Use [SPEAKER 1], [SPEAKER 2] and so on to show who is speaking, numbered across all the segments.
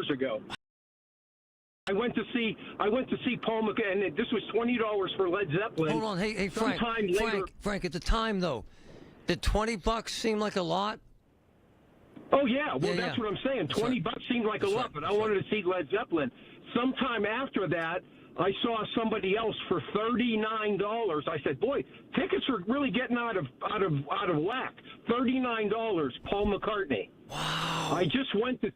[SPEAKER 1] years ago. I went to see Paul McCartney, and this was $20 for Led Zeppelin.
[SPEAKER 2] Hold on, hey, Frank. At the time, though, did $20 seem like a lot?
[SPEAKER 1] Oh yeah, well that's what I'm saying. $20 seemed like a lot, but I wanted to see Led Zeppelin. Sometime after that, I saw somebody else for $39. I said, "Boy, tickets are really getting out of whack." $39, Paul McCartney.
[SPEAKER 2] Wow.
[SPEAKER 1] I just went to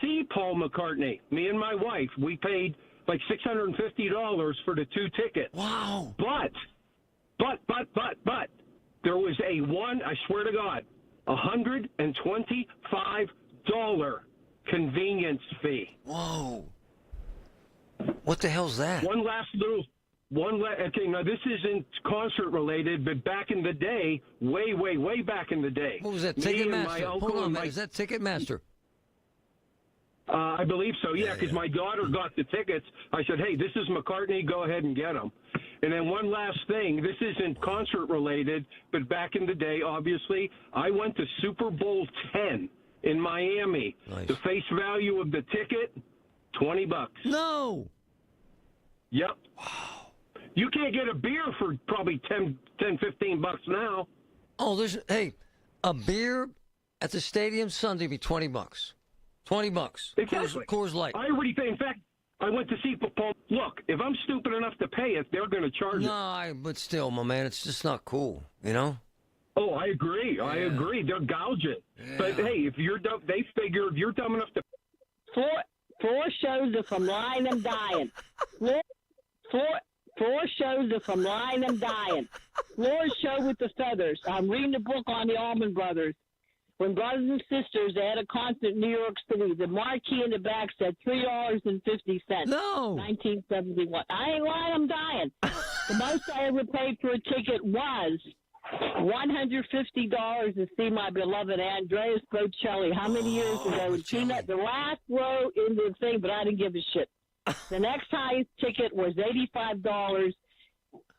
[SPEAKER 1] see Paul McCartney. Me and my wife, we paid like $650 for the 2 tickets.
[SPEAKER 2] Wow.
[SPEAKER 1] But there was I swear to God, $125 convenience fee.
[SPEAKER 2] Whoa. What the hell's that?
[SPEAKER 1] Okay, now this isn't concert related, but back in the day, way back in the day.
[SPEAKER 2] What was that, Ticketmaster? Hold on, man. Is that Ticketmaster?
[SPEAKER 1] I believe so, yeah, because my daughter got the tickets. I said, hey, this is McCartney, go ahead and get them. And then one last thing, this isn't concert related, but back in the day, obviously, I went to Super Bowl 10 in Miami.
[SPEAKER 2] Nice.
[SPEAKER 1] The face value of the ticket, $20.
[SPEAKER 2] No.
[SPEAKER 1] Yep.
[SPEAKER 2] Wow.
[SPEAKER 1] You can't get a beer for probably $10, $15 now.
[SPEAKER 2] Oh, a beer at the stadium Sunday be $20. $20.
[SPEAKER 1] Exactly.
[SPEAKER 2] Coors Light.
[SPEAKER 1] I already pay. In fact, I went to see Paul. Look, if I'm stupid enough to pay it, they're going to charge it.
[SPEAKER 2] No, but still, my man, it's just not cool, you know?
[SPEAKER 1] Oh, I agree. Yeah. I agree. They'll gouge it. Yeah. But, hey, if you're dumb, they figure if you're dumb enough to...
[SPEAKER 3] Four shows if I'm lying, I'm dying. Four shows if I'm lying, I'm dying. Floor's show with the feathers. I'm reading a book on the Allman Brothers. When Brothers and Sisters, they had a concert in New York City. The marquee in the back said $3.50.
[SPEAKER 2] No.
[SPEAKER 3] 1971. I ain't lying, I'm dying. The most I ever paid for a ticket was $150 to see my beloved Andreas Bocelli. How many years ago? The last row in the thing, but I didn't give a shit. The next highest ticket was $85,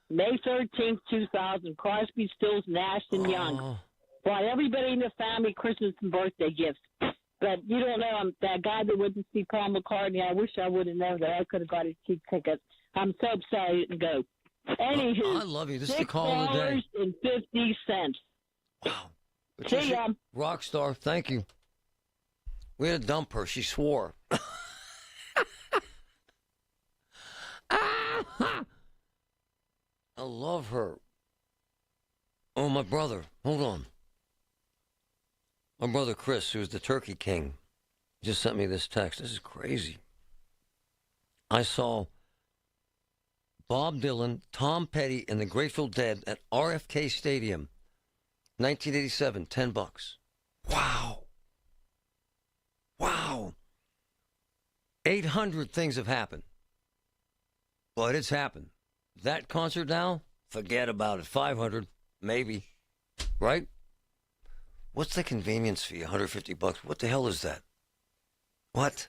[SPEAKER 3] May 13th, 2000. Crosby, Stills, Nash, and Young. Bought everybody in the family Christmas and birthday gifts. But you don't know, I'm that guy that went to see Paul McCartney. I wish I would have known that. I could have got a cheap ticket. I'm so upset I didn't go. Anywho,
[SPEAKER 2] I love you. This is the call of the day.
[SPEAKER 3] $6.50. Wow. See ya.
[SPEAKER 2] Rock star. Thank you. We had to dump her. She swore. I love her. Oh, my brother. Hold on. My brother Chris, who's the Turkey King, just sent me this text. This is crazy. I saw Bob Dylan, Tom Petty, and the Grateful Dead at RFK Stadium, 1987, $10. Wow. Wow. 800 things have happened. But it's happened. That concert now, forget about it. 500, maybe. Right? What's the convenience fee? $150. What the hell is that? What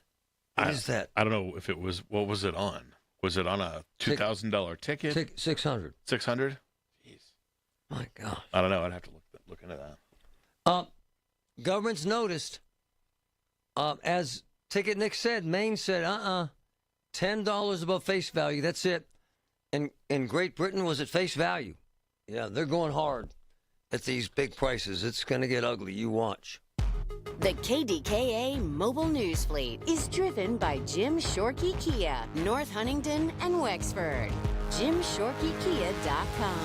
[SPEAKER 2] is that?
[SPEAKER 4] I don't know if it was. What was it on? Was it on a $2,000 ticket?
[SPEAKER 2] $600.
[SPEAKER 4] $600? Jeez.
[SPEAKER 2] My God.
[SPEAKER 4] I don't know. I'd have to look into that.
[SPEAKER 2] Government's noticed. As Ticket Nick said, Maine said, $10 above face value. That's it. And in Great Britain, was it face value? Yeah, they're going hard at these big prices. It's going to get ugly. You watch.
[SPEAKER 5] The KDKA mobile news fleet is driven by Jim Shorkey Kia, North Huntington and Wexford. JimShorkeyKia.com.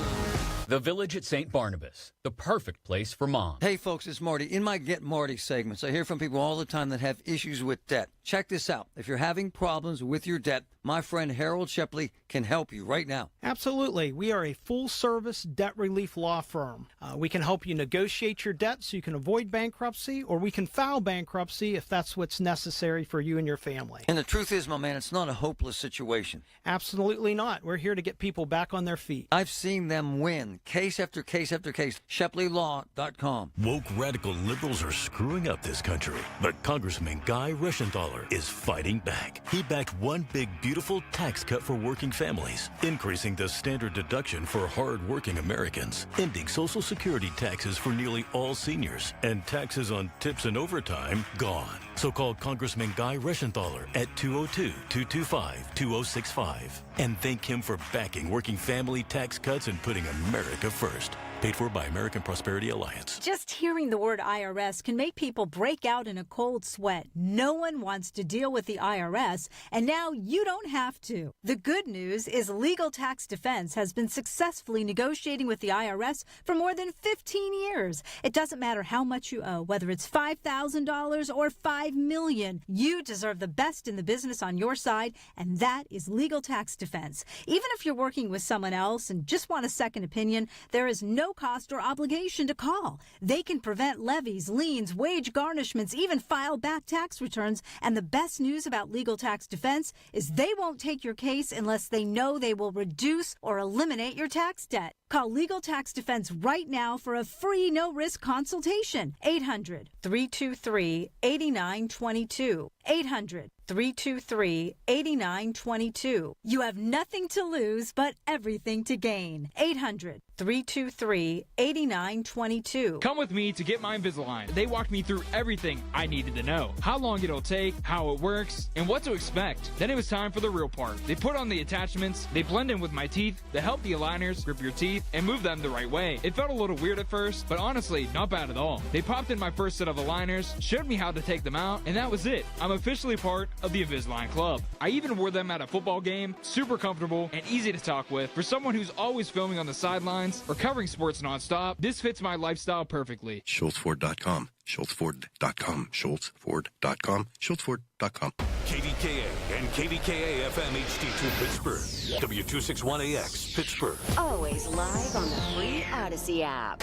[SPEAKER 6] The Village at St. Barnabas, the perfect place for mom.
[SPEAKER 2] Hey, folks, it's Marty. In my Get Marty segments, I hear from people all the time that have issues with debt. Check this out. If you're having problems with your debt, my friend Harold Shepley can help you right now.
[SPEAKER 7] Absolutely. We are a full-service debt relief law firm. We can help you negotiate your debt so you can avoid bankruptcy, or we can file bankruptcy if that's what's necessary for you and your family.
[SPEAKER 2] And the truth is, my man, it's not a hopeless situation.
[SPEAKER 7] Absolutely not. We're here to get people back on their feet.
[SPEAKER 2] I've seen them win, case after case after case. ShepleyLaw.com.
[SPEAKER 8] Woke radical liberals are screwing up this country, but Congressman Guy Reschenthaler Roshenthaler is fighting back. He backed one big, beautiful tax cut for working families, increasing the standard deduction for hard-working Americans, ending Social Security taxes for nearly all seniors, and taxes on tips and overtime gone. So call Congressman Guy Roshenthaler at 202-225-2065 and thank him for backing working family tax cuts and putting America first. Paid for by American Prosperity Alliance.
[SPEAKER 9] Just hearing the word IRS can make people break out in a cold sweat. No one wants to deal with the IRS, and now you don't have to. The good news is Legal Tax Defense has been successfully negotiating with the IRS for more than 15 years. It doesn't matter how much you owe, whether it's $5,000 or $5 million. You deserve the best in the business on your side, and that is Legal Tax Defense. Even if you're working with someone else and just want a second opinion, there is no cost or obligation to call. They can prevent levies, liens, wage garnishments, even file back tax returns. And the best news about Legal Tax Defense is they won't take your case unless they know they will reduce or eliminate your tax debt. Call Legal Tax Defense right now for a free no-risk consultation. 800-323-8922. 800-323-8922. You have nothing to lose but everything to gain. 800-323-8922.
[SPEAKER 10] Come with me to Get My Invisalign. They walked me through everything I needed to know. How long it'll take, how it works, and what to expect. Then it was time for the real part. They put on the attachments, they blend in with my teeth, they help the aligners grip your teeth and move them the right way. It felt a little weird at first, but honestly, not bad at all. They popped in my first set of aligners, showed me how to take them out, and that was it. I'm officially part of the Invisalign Club. I even wore them at a football game, super comfortable and easy to talk with. For someone who's always filming on the sidelines or covering sports nonstop, this fits my lifestyle perfectly.
[SPEAKER 11] SchultzFord.com, SchultzFord.com, SchultzFord.com, SchultzFord.com.
[SPEAKER 8] KDKA and KDKA FM HD2 Pittsburgh, W261AX Pittsburgh.
[SPEAKER 5] Always live on the free Odyssey app.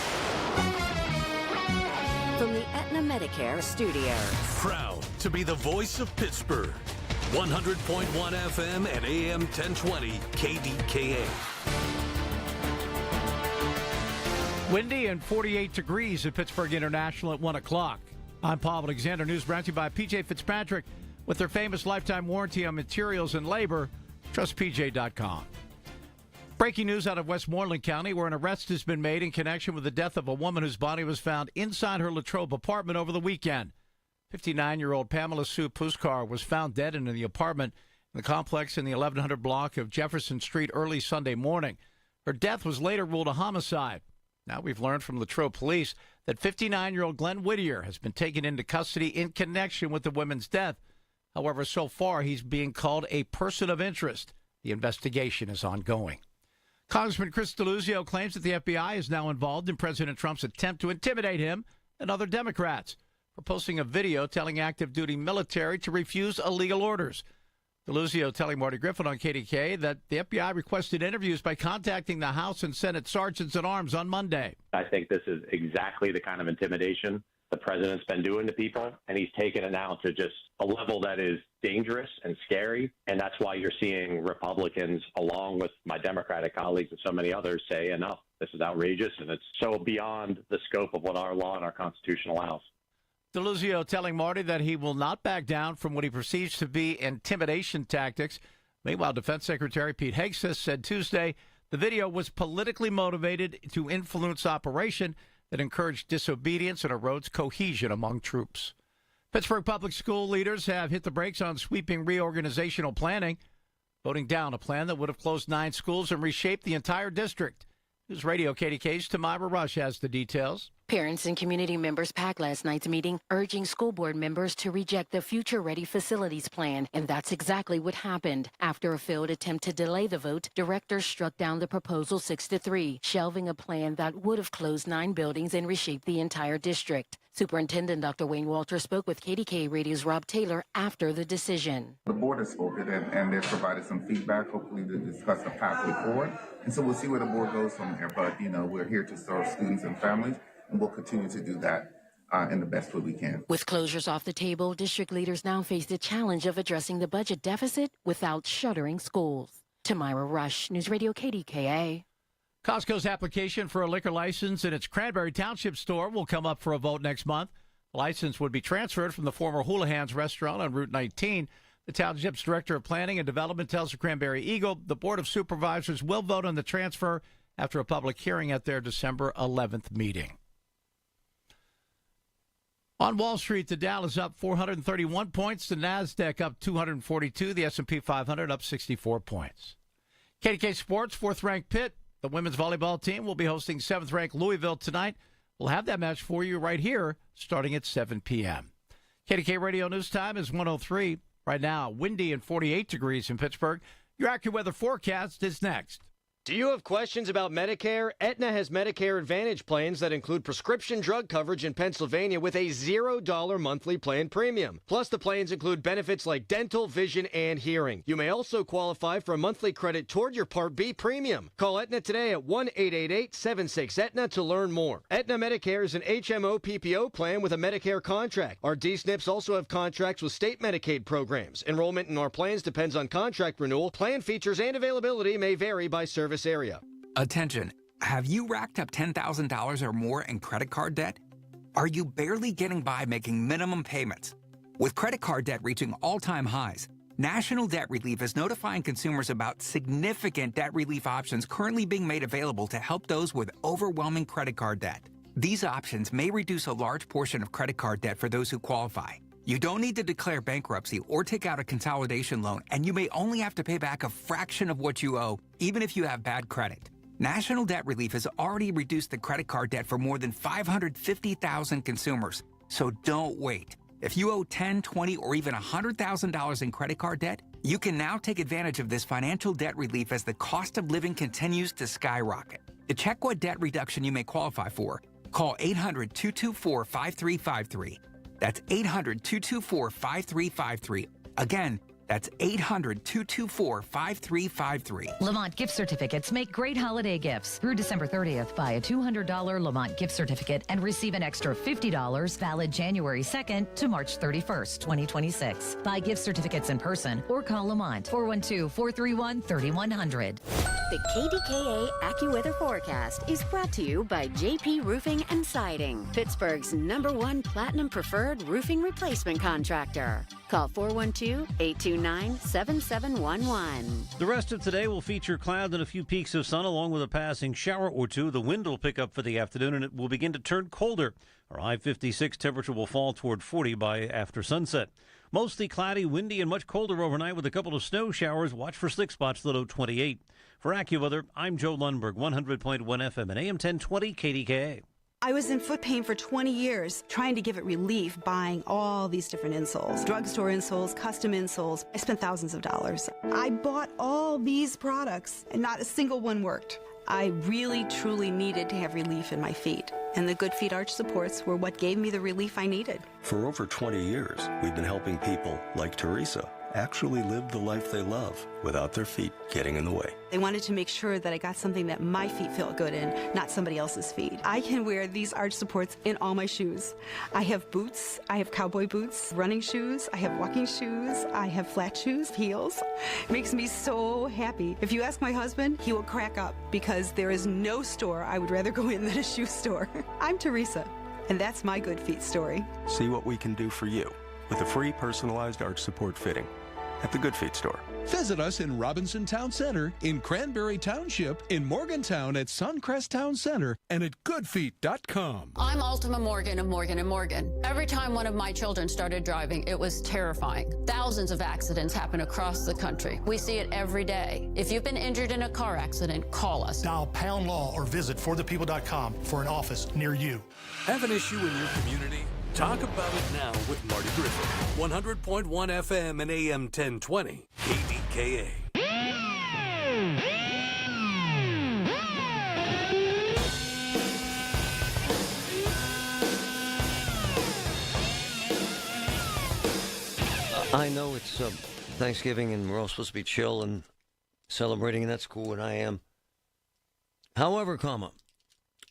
[SPEAKER 5] From the Aetna Medicare studios.
[SPEAKER 8] Proud to be the voice of Pittsburgh. 100.1 FM and AM 1020 KDKA.
[SPEAKER 12] Windy and 48 degrees at Pittsburgh International at 1 o'clock. I'm Paul Alexander. News brought to you by PJ Fitzpatrick with their famous lifetime warranty on materials and labor. TrustPJ.com. Breaking news out of Westmoreland County, where an arrest has been made in connection with the death of a woman whose body was found inside her Latrobe apartment over the weekend. 59-year-old Pamela Sue Puskar was found dead in the apartment in the complex in the 1100 block of Jefferson Street early Sunday morning. Her death was later ruled a homicide. Now we've learned from Latrobe police that 59-year-old Glenn Whittier has been taken into custody in connection with the woman's death. However, so far he's being called a person of interest. The investigation is ongoing. Congressman Chris DeLuzio claims that the FBI is now involved in President Trump's attempt to intimidate him and other Democrats for posting a video telling active duty military to refuse illegal orders. DeLuzio telling Marty Griffin on KDKA that the FBI requested interviews by contacting the House and Senate sergeants at arms on Monday.
[SPEAKER 13] I think this is exactly the kind of intimidation the president's been doing to people, and he's taken it now to just a level that is dangerous and scary, and that's why you're seeing Republicans, along with my Democratic colleagues and so many others, say enough. This is outrageous, and it's so beyond the scope of what our law and our Constitution allows.
[SPEAKER 12] DeLuzio telling Marty that he will not back down from what he perceives to be intimidation tactics. Meanwhile, Defense Secretary Pete Hegseth said Tuesday the video was politically motivated to influence operation that encouraged disobedience and erodes cohesion among troops. Pittsburgh public school leaders have hit the brakes on sweeping reorganizational planning, voting down a plan that would have closed 9 schools and reshaped the entire district. News Radio KDK's Tamira Rush has the details.
[SPEAKER 14] Parents and community members packed last night's meeting, urging school board members to reject the Future Ready Facilities Plan, and that's exactly what happened. After a failed attempt to delay the vote, directors struck down the proposal 6-3, shelving a plan that would have closed 9 buildings and reshaped the entire district. Superintendent Dr. Wayne Walter spoke with KDKA Radio's Rob Taylor after the decision.
[SPEAKER 15] The board has spoken and they've provided some feedback, hopefully to discuss a pathway forward. And so we'll see where the board goes from there. But, we're here to serve students and families, and we'll continue to do that in the best way we can.
[SPEAKER 14] With closures off the table, district leaders now face the challenge of addressing the budget deficit without shuttering schools. Tamira Rush, News Radio KDKA.
[SPEAKER 12] Costco's application for a liquor license in its Cranberry Township store will come up for a vote next month. The license would be transferred from the former Houlihan's restaurant on Route 19. The township's director of planning and development tells the Cranberry Eagle the Board of Supervisors will vote on the transfer after a public hearing at their December 11th meeting. On Wall Street, the Dow is up 431 points. The NASDAQ up 242. The S&P 500 up 64 points. KDKA Sports, 4th-ranked Pitt. The women's volleyball team will be hosting 7th-ranked Louisville tonight. We'll have that match for you right here starting at 7 p.m. KDKA Radio News Time is 1:03. Right now, windy and 48 degrees in Pittsburgh. Your AccuWeather forecast is next.
[SPEAKER 16] Do you have questions about Medicare? Aetna has Medicare Advantage plans that include prescription drug coverage in Pennsylvania with a $0 monthly plan premium. Plus, the plans include benefits like dental, vision, and hearing. You may also qualify for a monthly credit toward your Part B premium. Call Aetna today at 1-888-76-AETNA to learn more. Aetna Medicare is an HMO PPO plan with a Medicare contract. Our D-SNPs also have contracts with state Medicaid programs. Enrollment in our plans depends on contract renewal. Plan features and availability may vary by service area.
[SPEAKER 17] Attention, have you racked up $10,000 or more in credit card debt? Are you barely getting by making minimum payments? With credit card debt reaching all-time highs, National Debt Relief is notifying consumers about significant debt relief options currently being made available to help those with overwhelming credit card debt. These options may reduce a large portion of credit card debt for those who qualify. You don't need to declare bankruptcy or take out a consolidation loan, and you may only have to pay back a fraction of what you owe, even if you have bad credit. National Debt Relief has already reduced the credit card debt for more than 550,000 consumers. So don't wait. If you owe $10,000, $20,000, or even $100,000 in credit card debt, you can now take advantage of this financial debt relief as the cost of living continues to skyrocket. To check what debt reduction you may qualify for, call 800-224-5353. That's 800-224-5353. Again, that's 800-224-5353.
[SPEAKER 18] Lamont gift certificates make great holiday gifts. Through December 30th, buy a $200 Lamont gift certificate and receive an extra $50 valid January 2nd to March 31st, 2026. Buy gift certificates in person or call Lamont 412-431-3100.
[SPEAKER 5] The KDKA AccuWeather forecast is brought to you by JP Roofing and Siding, Pittsburgh's #1 Platinum Preferred Roofing Replacement Contractor. Call 412-829-7711.
[SPEAKER 19] The rest of today will feature clouds and a few peaks of sun along with a passing shower or two. The wind will pick up for the afternoon and it will begin to turn colder. Our high 56 temperature will fall toward 40 by after sunset. Mostly cloudy, windy, and much colder overnight with a couple of snow showers. Watch for slick spots, the low 28. For AccuWeather, I'm Joe Lundberg, 100.1 FM and AM 1020 KDKA.
[SPEAKER 20] I was in foot pain for 20 years, trying to give it relief, buying all these different insoles. Drugstore insoles, custom insoles. I spent thousands of dollars. I bought all these products, and not a single one worked. I really, truly needed to have relief in my feet, and the Good Feet arch supports were what gave me the relief I needed.
[SPEAKER 21] For over 20 years, we've been helping people like Teresa actually live the life they love without their feet getting in the way.
[SPEAKER 20] They wanted to make sure that I got something that my feet felt good in, not somebody else's feet. I can wear these arch supports in all my shoes. I have boots, I have cowboy boots, running shoes, I have walking shoes, I have flat shoes, heels. It makes me so happy. If you ask my husband, he will crack up because there is no store I would rather go in than a shoe store. I'm Teresa, and that's my Good Feet story.
[SPEAKER 21] See what we can do for you with a free personalized arch support fitting at the Good Feet store.
[SPEAKER 22] Visit us in Robinson Town Center, in Cranberry Township, in Morgantown at Suncrest Town Center, and at goodfeet.com.
[SPEAKER 23] I'm Ultima Morgan of Morgan & Morgan. Every time one of my children started driving, it was terrifying. Thousands of accidents happen across the country. We see it every day. If you've been injured in a car accident, call us.
[SPEAKER 24] Dial Pound Law or visit forthepeople.com for an office near you.
[SPEAKER 25] Have an issue in your community? Talk about it now with Marty Griffin. 100.1 FM and AM 1020. KDKA.
[SPEAKER 2] I know it's Thanksgiving and we're all supposed to be chill and celebrating, and that's cool, and I am. However,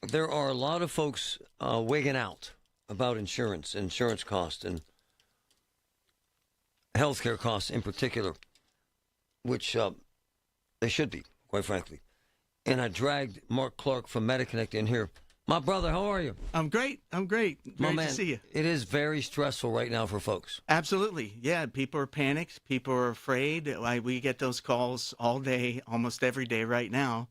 [SPEAKER 2] there are a lot of folks wigging out about insurance costs, and healthcare costs in particular, which they should be, quite frankly. And I dragged Mark Clark from MediConnect in here My brother, how are you?
[SPEAKER 1] I'm great. Great
[SPEAKER 2] man,
[SPEAKER 1] to see you.
[SPEAKER 2] It is very stressful right now for folks.
[SPEAKER 1] Absolutely. Yeah, people are panicked. People are afraid. We get those calls all day, almost every day right now.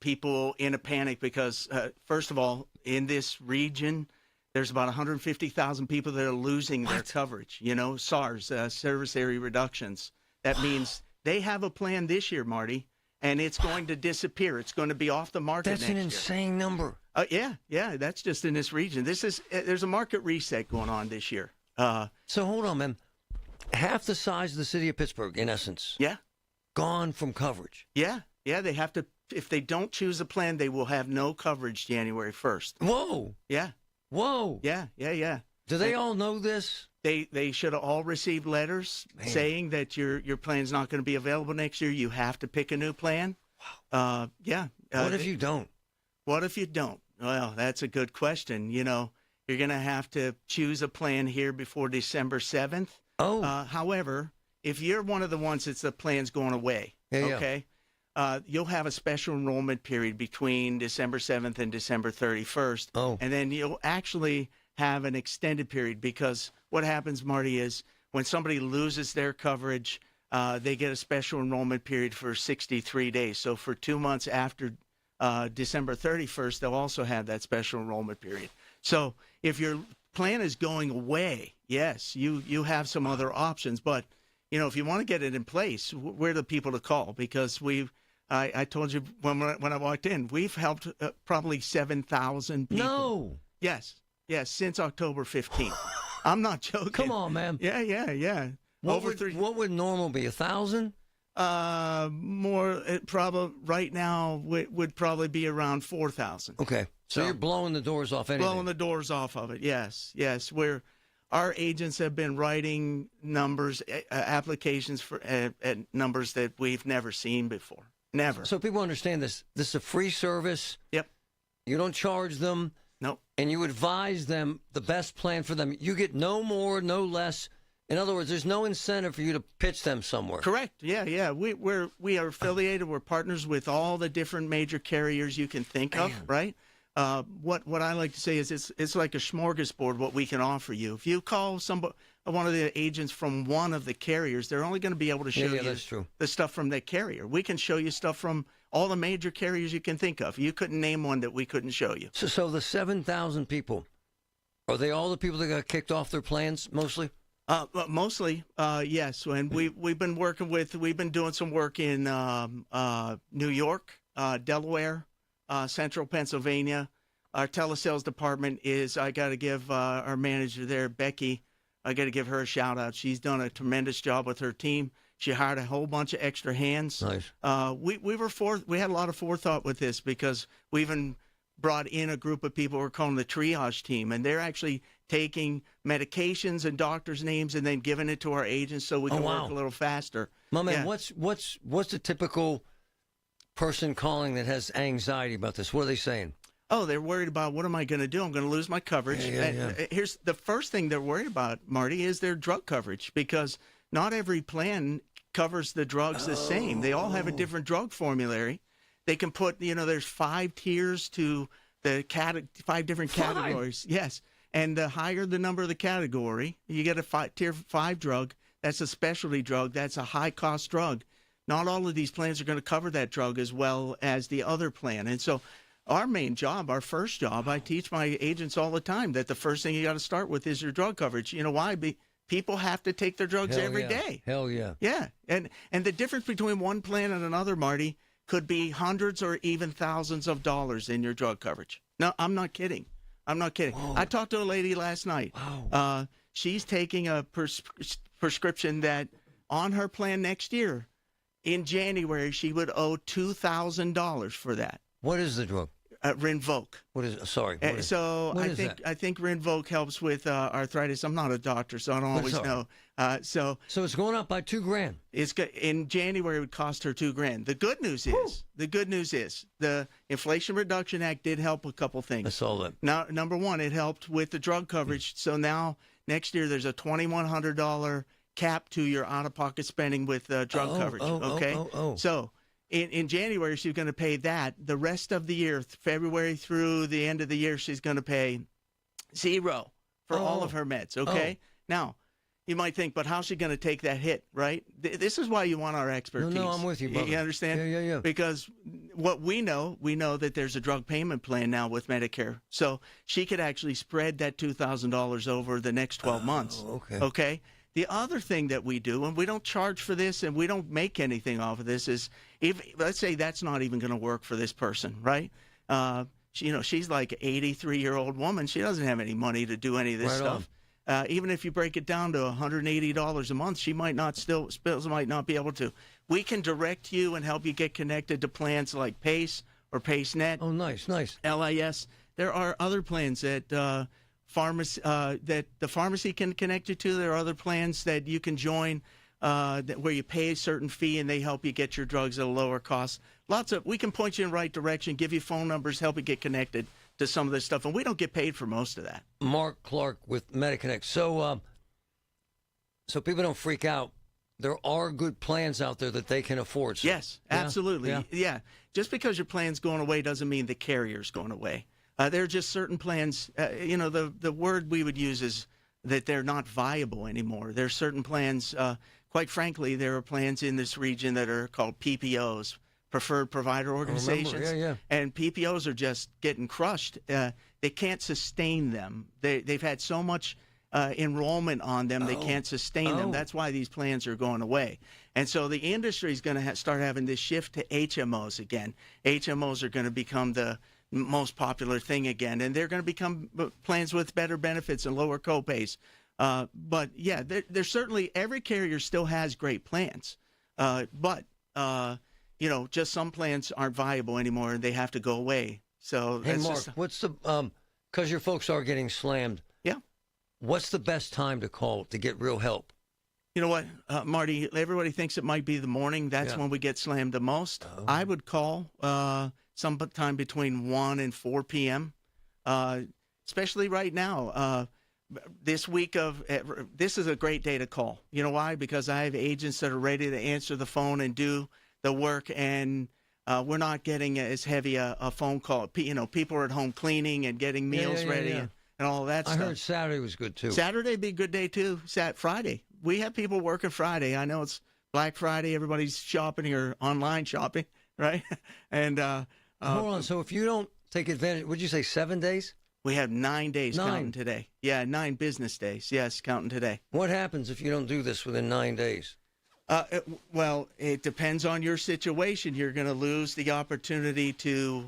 [SPEAKER 1] People in a panic because, first of all, in this region, there's about 150,000 people that are losing their coverage. SARS, service area reductions. That means they have a plan this year, Marty, and it's going to disappear. It's going to be off the market
[SPEAKER 2] That's
[SPEAKER 1] next
[SPEAKER 2] an
[SPEAKER 1] year.
[SPEAKER 2] insane number.
[SPEAKER 1] Yeah, that's just in this region. There's a market reset going on this year.
[SPEAKER 2] So hold on, man. Half the size of the city of Pittsburgh, in essence.
[SPEAKER 1] Yeah.
[SPEAKER 2] Gone from coverage.
[SPEAKER 1] Yeah, they have to. If they don't choose a plan, they will have no coverage January 1st.
[SPEAKER 2] Whoa.
[SPEAKER 1] Yeah.
[SPEAKER 2] Whoa.
[SPEAKER 1] Yeah.
[SPEAKER 2] Do they all know this?
[SPEAKER 1] They should have all received letters saying that your plan's not going to be available next year. You have to pick a new plan. Wow. Yeah.
[SPEAKER 2] What if you don't?
[SPEAKER 1] What if you don't? Well, that's a good question. You're going to have to choose a plan here before December 7th.
[SPEAKER 2] Oh.
[SPEAKER 1] However, if you're one of the ones that's the plan's going away, okay, you'll have a special enrollment period between December 7th and December 31st.
[SPEAKER 2] Oh.
[SPEAKER 1] And then you'll actually have an extended period because what happens, Marty, is when somebody loses their coverage, they get a special enrollment period for 63 days. So for 2 months after December 31st, they'll also have that special enrollment period. So if your plan is going away, yes, you have some other options. But, if you want to get it in place, we're the people to call because I told you when I walked in, we've helped probably 7,000 people.
[SPEAKER 2] No.
[SPEAKER 1] Yes, since October 15th. I'm not joking.
[SPEAKER 2] Come on, man.
[SPEAKER 1] Yeah.
[SPEAKER 2] What would normal be, 1,000?
[SPEAKER 1] More, probably right now would probably be around 4,000.
[SPEAKER 2] Okay. So you're blowing the doors off anything?
[SPEAKER 1] Blowing the doors off of it, yes. Our agents have been writing numbers, applications for at numbers that we've never seen before. Never.
[SPEAKER 2] So people understand this. This is a free service.
[SPEAKER 1] Yep.
[SPEAKER 2] You don't charge them.
[SPEAKER 1] Nope.
[SPEAKER 2] And you advise them the best plan for them. You get no more, no less. In other words, there's no incentive for you to pitch them somewhere.
[SPEAKER 1] Correct. Yeah. We are affiliated. We're partners with all the different major carriers you can think of. Right. What I like to say is it's like a smorgasbord. What we can offer you. If you call one of the agents from one of the carriers, they're only going to be able to show you
[SPEAKER 2] that's true.
[SPEAKER 1] the stuff from that carrier. We can show you stuff from all the major carriers you can think of. You couldn't name one that we couldn't show you.
[SPEAKER 2] So the 7,000 people, are they all the people that got kicked off their plans mostly?
[SPEAKER 1] Mostly, yes. And we've been doing some work in New York, Delaware, Central Pennsylvania. Our telesales department I got to give our manager there, Becky, I got to give her a shout out. She's done a tremendous job with her team. She hired a whole bunch of extra hands.
[SPEAKER 2] Nice.
[SPEAKER 1] We had a lot of forethought with this because we even brought in a group of people we're calling the triage team, and they're actually taking medications and doctors' names and then giving it to our agents so we can work a little faster.
[SPEAKER 2] My man, what's the typical person calling that has anxiety about this? What are they saying?
[SPEAKER 1] Oh, they're worried about what am I going to do? I'm going to lose my coverage. Here's the first thing they're worried about, Marty, is their drug coverage because not every plan covers the drugs the same. They all have a different drug formulary. They can put, there's 5 tiers to the 5 different categories. Yes. And the higher the number of the category, you get a tier 5 drug. That's a specialty drug. That's a high-cost drug. Not all of these plans are going to cover that drug as well as the other plan. And so our main job, our first job, I teach my agents all the time that the first thing you got to start with is your drug coverage. You know why? People have to take their drugs every day.
[SPEAKER 2] Hell yeah.
[SPEAKER 1] Yeah. And the difference between one plan and another, Marty, could be hundreds or even thousands of dollars in your drug coverage. No, I'm not kidding. Whoa. I talked to a lady last night.
[SPEAKER 2] Wow.
[SPEAKER 1] She's taking a prescription that on her plan next year, in January, she would owe $2,000 for that.
[SPEAKER 2] What is the drug?
[SPEAKER 1] Rinvoq.
[SPEAKER 2] What is? Sorry.
[SPEAKER 1] I think Rinvoq helps with arthritis. I'm not a doctor, so I don't always know. So
[SPEAKER 2] it's going up by $2,000.
[SPEAKER 1] In January it would cost her $2,000. The good news is the Inflation Reduction Act did help a couple things.
[SPEAKER 2] I saw that.
[SPEAKER 1] Now, number one, it helped with the drug coverage. So now next year there's a $2,100 cap to your out-of-pocket spending with drug coverage. Okay.
[SPEAKER 2] Oh.
[SPEAKER 1] So in January, she's going to pay that. The rest of the year, February through the end of the year, she's going to pay $0 for all of her meds, okay? Now, you might think, but how's she going to take that hit, right? This is why you want our expertise.
[SPEAKER 2] No, I'm with you, brother.
[SPEAKER 1] You understand?
[SPEAKER 2] Yeah.
[SPEAKER 1] Because what we know that there's a drug payment plan now with Medicare. So she could actually spread that $2,000 over the next 12 months. Okay? The other thing that we do, and we don't charge for this and we don't make anything off of this, is if let's say that's not even going to work for this person, right? She's like an 83-year-old woman. She doesn't have any money to do any of this stuff. Even if you break it down to $180 a month, she might not might not be able to. We can direct you and help you get connected to plans like PACE or PACEnet.
[SPEAKER 2] Oh, nice.
[SPEAKER 1] LIS. There are other plans that that the pharmacy can connect you to. There are other plans that you can join where you pay a certain fee and they help you get your drugs at a lower cost. We can point you in the right direction, give you phone numbers, help you get connected to some of this stuff, and we don't get paid for most of that.
[SPEAKER 2] Mark Clark with MediConnect. So people don't freak out. There are good plans out there that they can afford. So.
[SPEAKER 1] Yes, absolutely. Yeah. Just because your plan's going away doesn't mean the carrier's going away. There are just certain plans. The word we would use is that they're not viable anymore. There are certain plans. Quite frankly, there are plans in this region that are called PPOs. Preferred Provider Organizations, and PPOs are just getting crushed. They can't sustain them. They've had so much enrollment on them, they can't sustain them. That's why these plans are going away. And so the industry is going to start having this shift to HMOs again. HMOs are going to become the most popular thing again, and they're going to become plans with better benefits and lower copays. But yeah, there's certainly every carrier still has great plans, but just some plans aren't viable anymore and they have to go away. So,
[SPEAKER 2] hey, Mark, what's the because your folks are getting slammed?
[SPEAKER 1] Yeah.
[SPEAKER 2] What's the best time to call to get real help?
[SPEAKER 1] You know what, Marty? Everybody thinks it might be the morning. That's when we get slammed the most. I would call sometime between 1 and 4 p.m. Especially right now. This is a great day to call. You know why? Because I have agents that are ready to answer the phone and do the work, and we're not getting as heavy a phone call. People are at home cleaning and getting meals ready and all that stuff.
[SPEAKER 2] I heard Saturday was good, too.
[SPEAKER 1] Saturday would be a good day, too. Friday. We have people working Friday. I know it's Black Friday. Everybody's shopping or online shopping, right? And
[SPEAKER 2] hold on. So if you don't take advantage, would you say 7 days?
[SPEAKER 1] We have 9 days counting today. Yeah, 9 business days. Yes, counting today.
[SPEAKER 2] What happens if you don't do this within 9 days?
[SPEAKER 1] It depends on your situation. You're going to lose the opportunity to.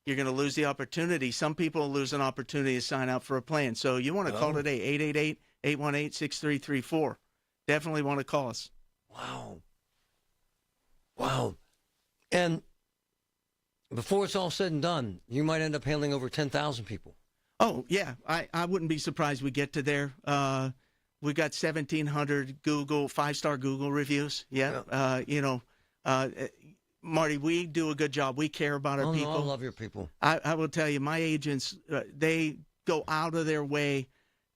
[SPEAKER 1] You're going to lose the opportunity. Some people lose an opportunity to sign up for a plan. So you want to call today, 888-818-6334. Definitely want to call us.
[SPEAKER 2] Wow. And before it's all said and done, you might end up handling over 10,000 people.
[SPEAKER 1] Oh, yeah. I wouldn't be surprised we get to there. We got 1,700 five-star Google reviews. Yeah. Marty, we do a good job. We care about our people.
[SPEAKER 2] I love your people.
[SPEAKER 1] I will tell you, my agents, they go out of their way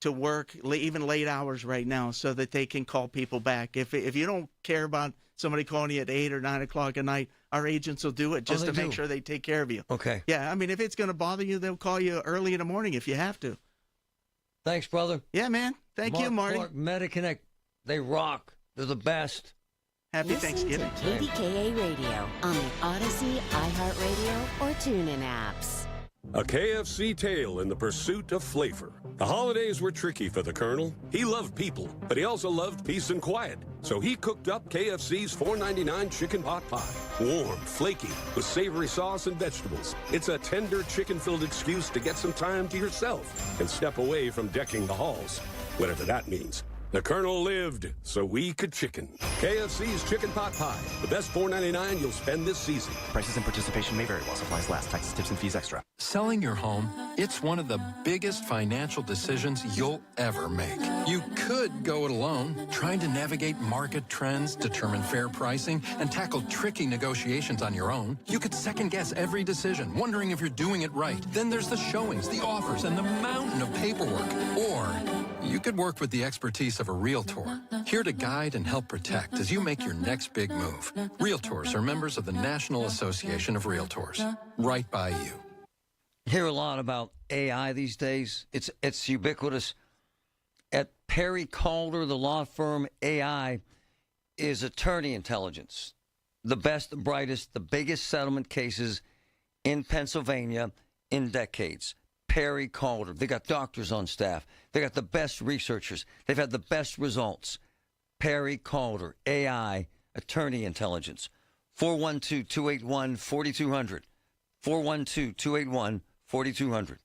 [SPEAKER 1] to work, even late hours right now, so that they can call people back. If you don't care about somebody calling you at 8 or 9 o'clock at night, our agents will do it just to make sure they take care of you.
[SPEAKER 2] Okay.
[SPEAKER 1] Yeah, I mean, if it's going to bother you, they'll call you early in the morning if you have to.
[SPEAKER 2] Thanks, brother.
[SPEAKER 1] Yeah, man. Thank you, Marty.
[SPEAKER 2] Clark, MediConnect, they rock. They're the best.
[SPEAKER 1] Happy Thanksgiving.
[SPEAKER 5] Listen to KDKA Radio on the Odyssey, iHeartRadio, or TuneIn apps.
[SPEAKER 3] A KFC tale in the pursuit of flavor. The holidays were tricky for the Colonel. He loved people, but he also loved peace and quiet. So he cooked up KFC's $4.99 chicken pot pie. Warm, flaky, with savory sauce and vegetables. It's a tender chicken-filled excuse to get some time to yourself and step away from decking the halls. Whatever that means. The Colonel lived so we could chicken. KFC's Chicken Pot Pie. The best $4.99 you'll spend this season.
[SPEAKER 4] Prices and participation may vary while supplies last. Taxes, tips, and fees extra.
[SPEAKER 6] Selling your home, it's one of the biggest financial decisions you'll ever make. You could go it alone, trying to navigate market trends, determine fair pricing, and tackle tricky negotiations on your own. You could second-guess every decision, wondering if you're doing it right. Then there's the showings, the offers, and the mountain of paperwork. Or you could work with the expertise of a realtor, here to guide and help protect as you make your next big move. Realtors are members of the National Association of Realtors, right by you.
[SPEAKER 2] Hear a lot about AI these days. It's ubiquitous. At Perry Calder, the law firm, AI is attorney intelligence. The best, the brightest, the biggest settlement cases in Pennsylvania in decades. Perry Calder. They got doctors on staff. They got the best researchers. They've had the best results. Perry Calder, AI, attorney intelligence. 412-281-4200. 412-281-4200.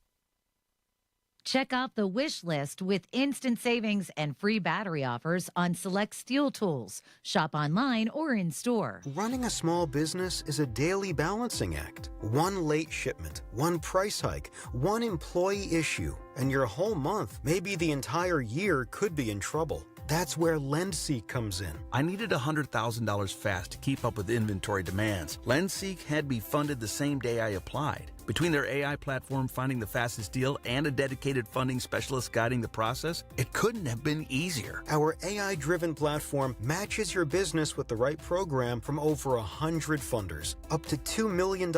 [SPEAKER 18] Check out the wish list with instant savings and free battery offers on select steel tools. Shop online or in store.
[SPEAKER 7] Running a small business is a daily balancing act. One late shipment, one price hike, one employee issue, and your whole month, maybe the entire year, could be in trouble. That's where LendSeek comes in.
[SPEAKER 8] I needed $100,000 fast to keep up with inventory demands. LendSeek had me funded the same day I applied. Between their AI platform finding the fastest deal and a dedicated funding specialist guiding the process, it couldn't have been easier.
[SPEAKER 7] Our AI-driven platform matches your business with the right program from over 100 funders, up to $2 million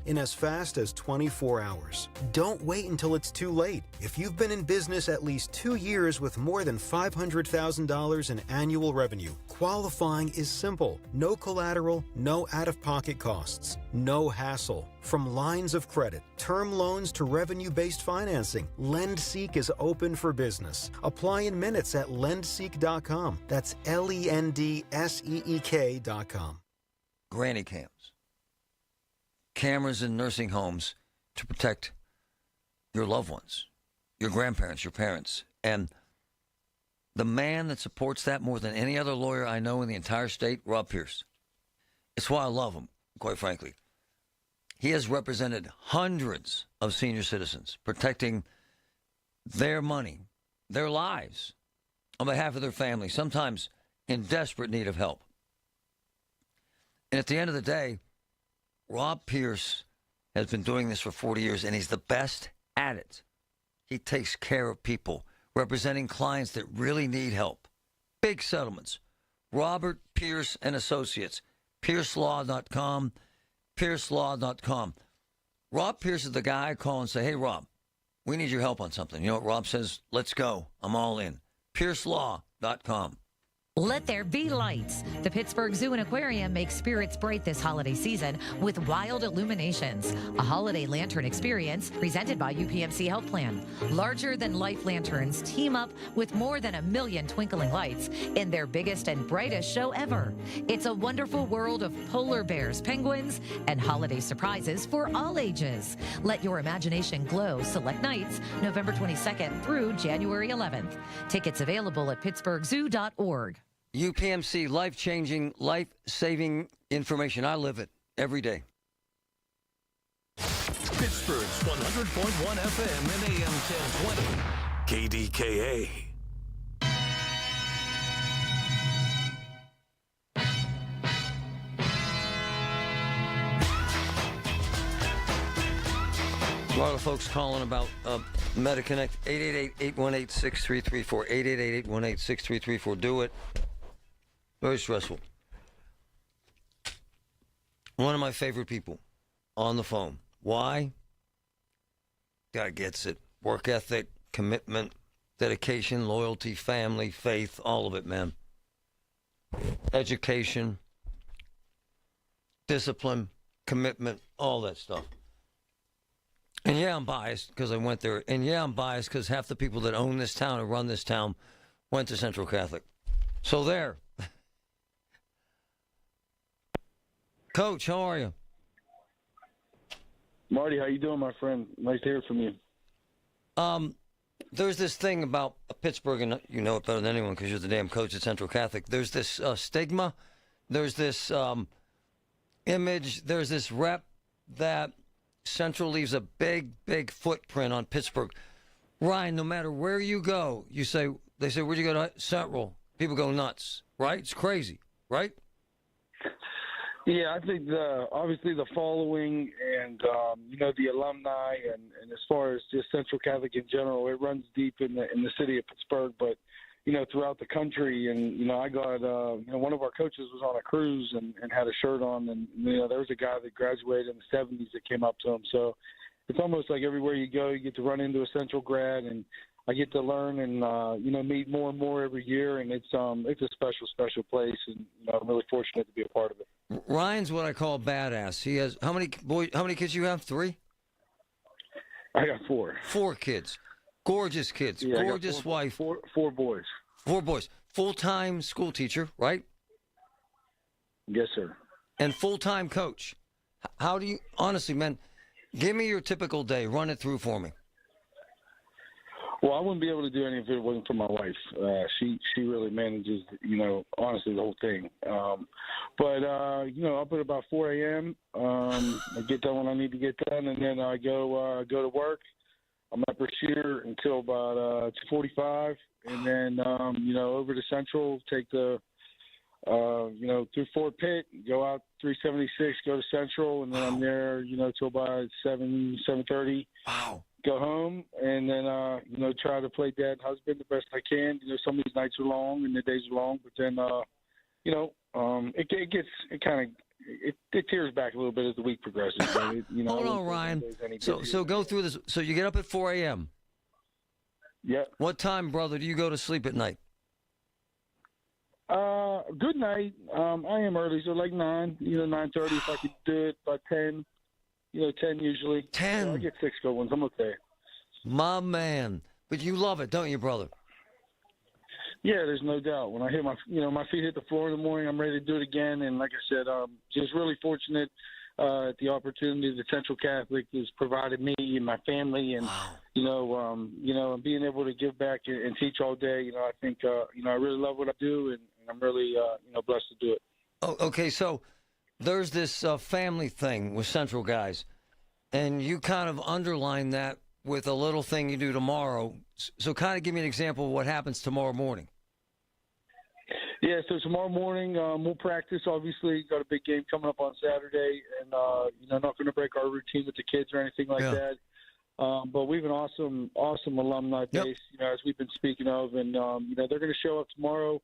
[SPEAKER 7] in as fast as 24 hours. Don't wait until it's too late. If you've been in business at least 2 years with more than $500,000 in annual revenue, qualifying is simple. No collateral, no out-of-pocket costs, no hassle. From lines of credit, term loans to revenue-based financing, LendSeek is open for business. Apply in minutes at lendseek.com. That's LENDSEEK.com.
[SPEAKER 2] Granny cams. Cameras in nursing homes to protect your loved ones, your grandparents, your parents. And the man that supports that more than any other lawyer I know in the entire state, Rob Pierce. It's why I love him, quite frankly. He has represented hundreds of senior citizens, protecting their money, their lives, on behalf of their family, sometimes in desperate need of help. And at the end of the day, Rob Pierce has been doing this for 40 years, and he's the best at it. He takes care of people, representing clients that really need help. Big settlements. Robert Pierce and Associates, piercelaw.com. piercelaw.com. Rob Pierce is the guy I call and say, hey, Rob, we need your help on something. You know what Rob says? Let's go. I'm all in. piercelaw.com.
[SPEAKER 18] Let there be lights. The Pittsburgh Zoo and Aquarium makes spirits bright this holiday season with wild illuminations. A holiday lantern experience presented by UPMC Health Plan. Larger-than-life lanterns team up with more than 1 million twinkling lights in their biggest and brightest show ever. It's a wonderful world of polar bears, penguins, and holiday surprises for all ages. Let your imagination glow. Select nights, November 22nd through January 11th. Tickets available at pittsburghzoo.org.
[SPEAKER 2] UPMC, life-changing, life-saving information. I live it every day.
[SPEAKER 25] Pittsburgh's 100.1 FM and AM 1020. KDKA.
[SPEAKER 2] A lot of folks calling about MediConnect. 888-818-6334. 888-818-6334. Do it. Very stressful. One of my favorite people on the phone. Why? Guy gets it. Work ethic, commitment, dedication, loyalty, family, faith, all of it, man. Education, discipline, commitment, all that stuff. And yeah, I'm biased because I went there. And yeah, I'm biased because half the people that own this town and run this town went to Central Catholic. So there. Coach, how are you?
[SPEAKER 9] Marty, how you doing, my friend? Nice to hear from you.
[SPEAKER 2] There's this thing about Pittsburgh, and you know it better than anyone because you're the damn coach at Central Catholic. There's this stigma. There's this image. There's this rep that Central leaves a big, big footprint on Pittsburgh. Ryan, no matter where you go, they say, where'd you go to Central? People go nuts, right? It's crazy, right?
[SPEAKER 9] Yeah, I think obviously the following and, the alumni and as far as just Central Catholic in general, it runs deep in the city of Pittsburgh, but, throughout the country. And, I got, one of our coaches was on a cruise and had a shirt on. And, there was a guy that graduated in the 70s that came up to him. So it's almost like everywhere you go, you get to run into a Central grad, and I get to learn and, meet more and more every year. And it's a special, special place. And, I'm really fortunate to be a part of it.
[SPEAKER 2] Ryan's what I call badass. He has how many kids you have? 3?
[SPEAKER 9] I got 4.
[SPEAKER 2] 4 kids. Gorgeous kids.
[SPEAKER 9] Yeah,
[SPEAKER 2] gorgeous wife.
[SPEAKER 9] 4 boys.
[SPEAKER 2] 4 boys. Full-time school teacher, right?
[SPEAKER 9] Yes, sir.
[SPEAKER 2] And full-time coach. How do you, honestly, man, give me your typical day. Run it through for me.
[SPEAKER 9] Well, I wouldn't be able to do any of it if it wasn't for my wife. She really manages, honestly, the whole thing. But up at about 4 a.m., I get done when I need to get done, and then I go to work. I'm at Brashear until about 2:45, and then, over to Central, take the, through Fort Pitt, go out 376, go to Central, and then I'm there, till about 7:30. Wow. Go home and then, try to play dad and husband the best I can. Some of these nights are long and the days are long, but then, it tears back a little bit as the week progresses.
[SPEAKER 2] Hold on, Ryan. So go through this. So you get up at 4 a.m.
[SPEAKER 9] Yep.
[SPEAKER 2] What time, brother, do you go to sleep at night?
[SPEAKER 9] Good night. I am early, so like 9, 9:30 if I could do it by 10. 10 usually.
[SPEAKER 2] 10?
[SPEAKER 9] I get 6 good ones. I'm okay.
[SPEAKER 2] My man. But you love it, don't you, brother?
[SPEAKER 9] Yeah, there's no doubt. When I hit my feet hit the floor in the morning, I'm ready to do it again. And like I said, just really fortunate at the opportunity that Central Catholic has provided me and my family, and being able to give back and teach all day. I think I really love what I do, and I'm really blessed to do it.
[SPEAKER 2] Oh, okay, so there's this family thing with Central guys, and you kind of underline that with a little thing you do tomorrow. So kind of give me an example of what happens tomorrow morning.
[SPEAKER 9] Yeah, so tomorrow morning we'll practice. Obviously, got a big game coming up on Saturday, and not going to break our routine with the kids or anything like that. But we have an awesome alumni base, as we've been speaking of, and they're going to show up tomorrow.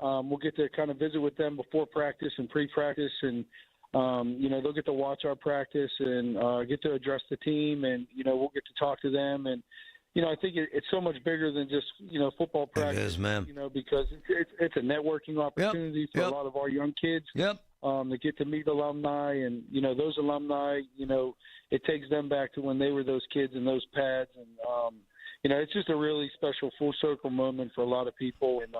[SPEAKER 9] We'll get to kind of visit with them before practice and pre-practice, and they'll get to watch our practice and get to address the team, and we'll get to talk to them. And I think it's so much bigger than just football practice. It is, man. Because it's a networking opportunity for a lot of our young kids. To get to meet alumni, and those alumni, it takes them back to when they were those kids in those pads, and it's just a really special full circle moment for a lot of people, and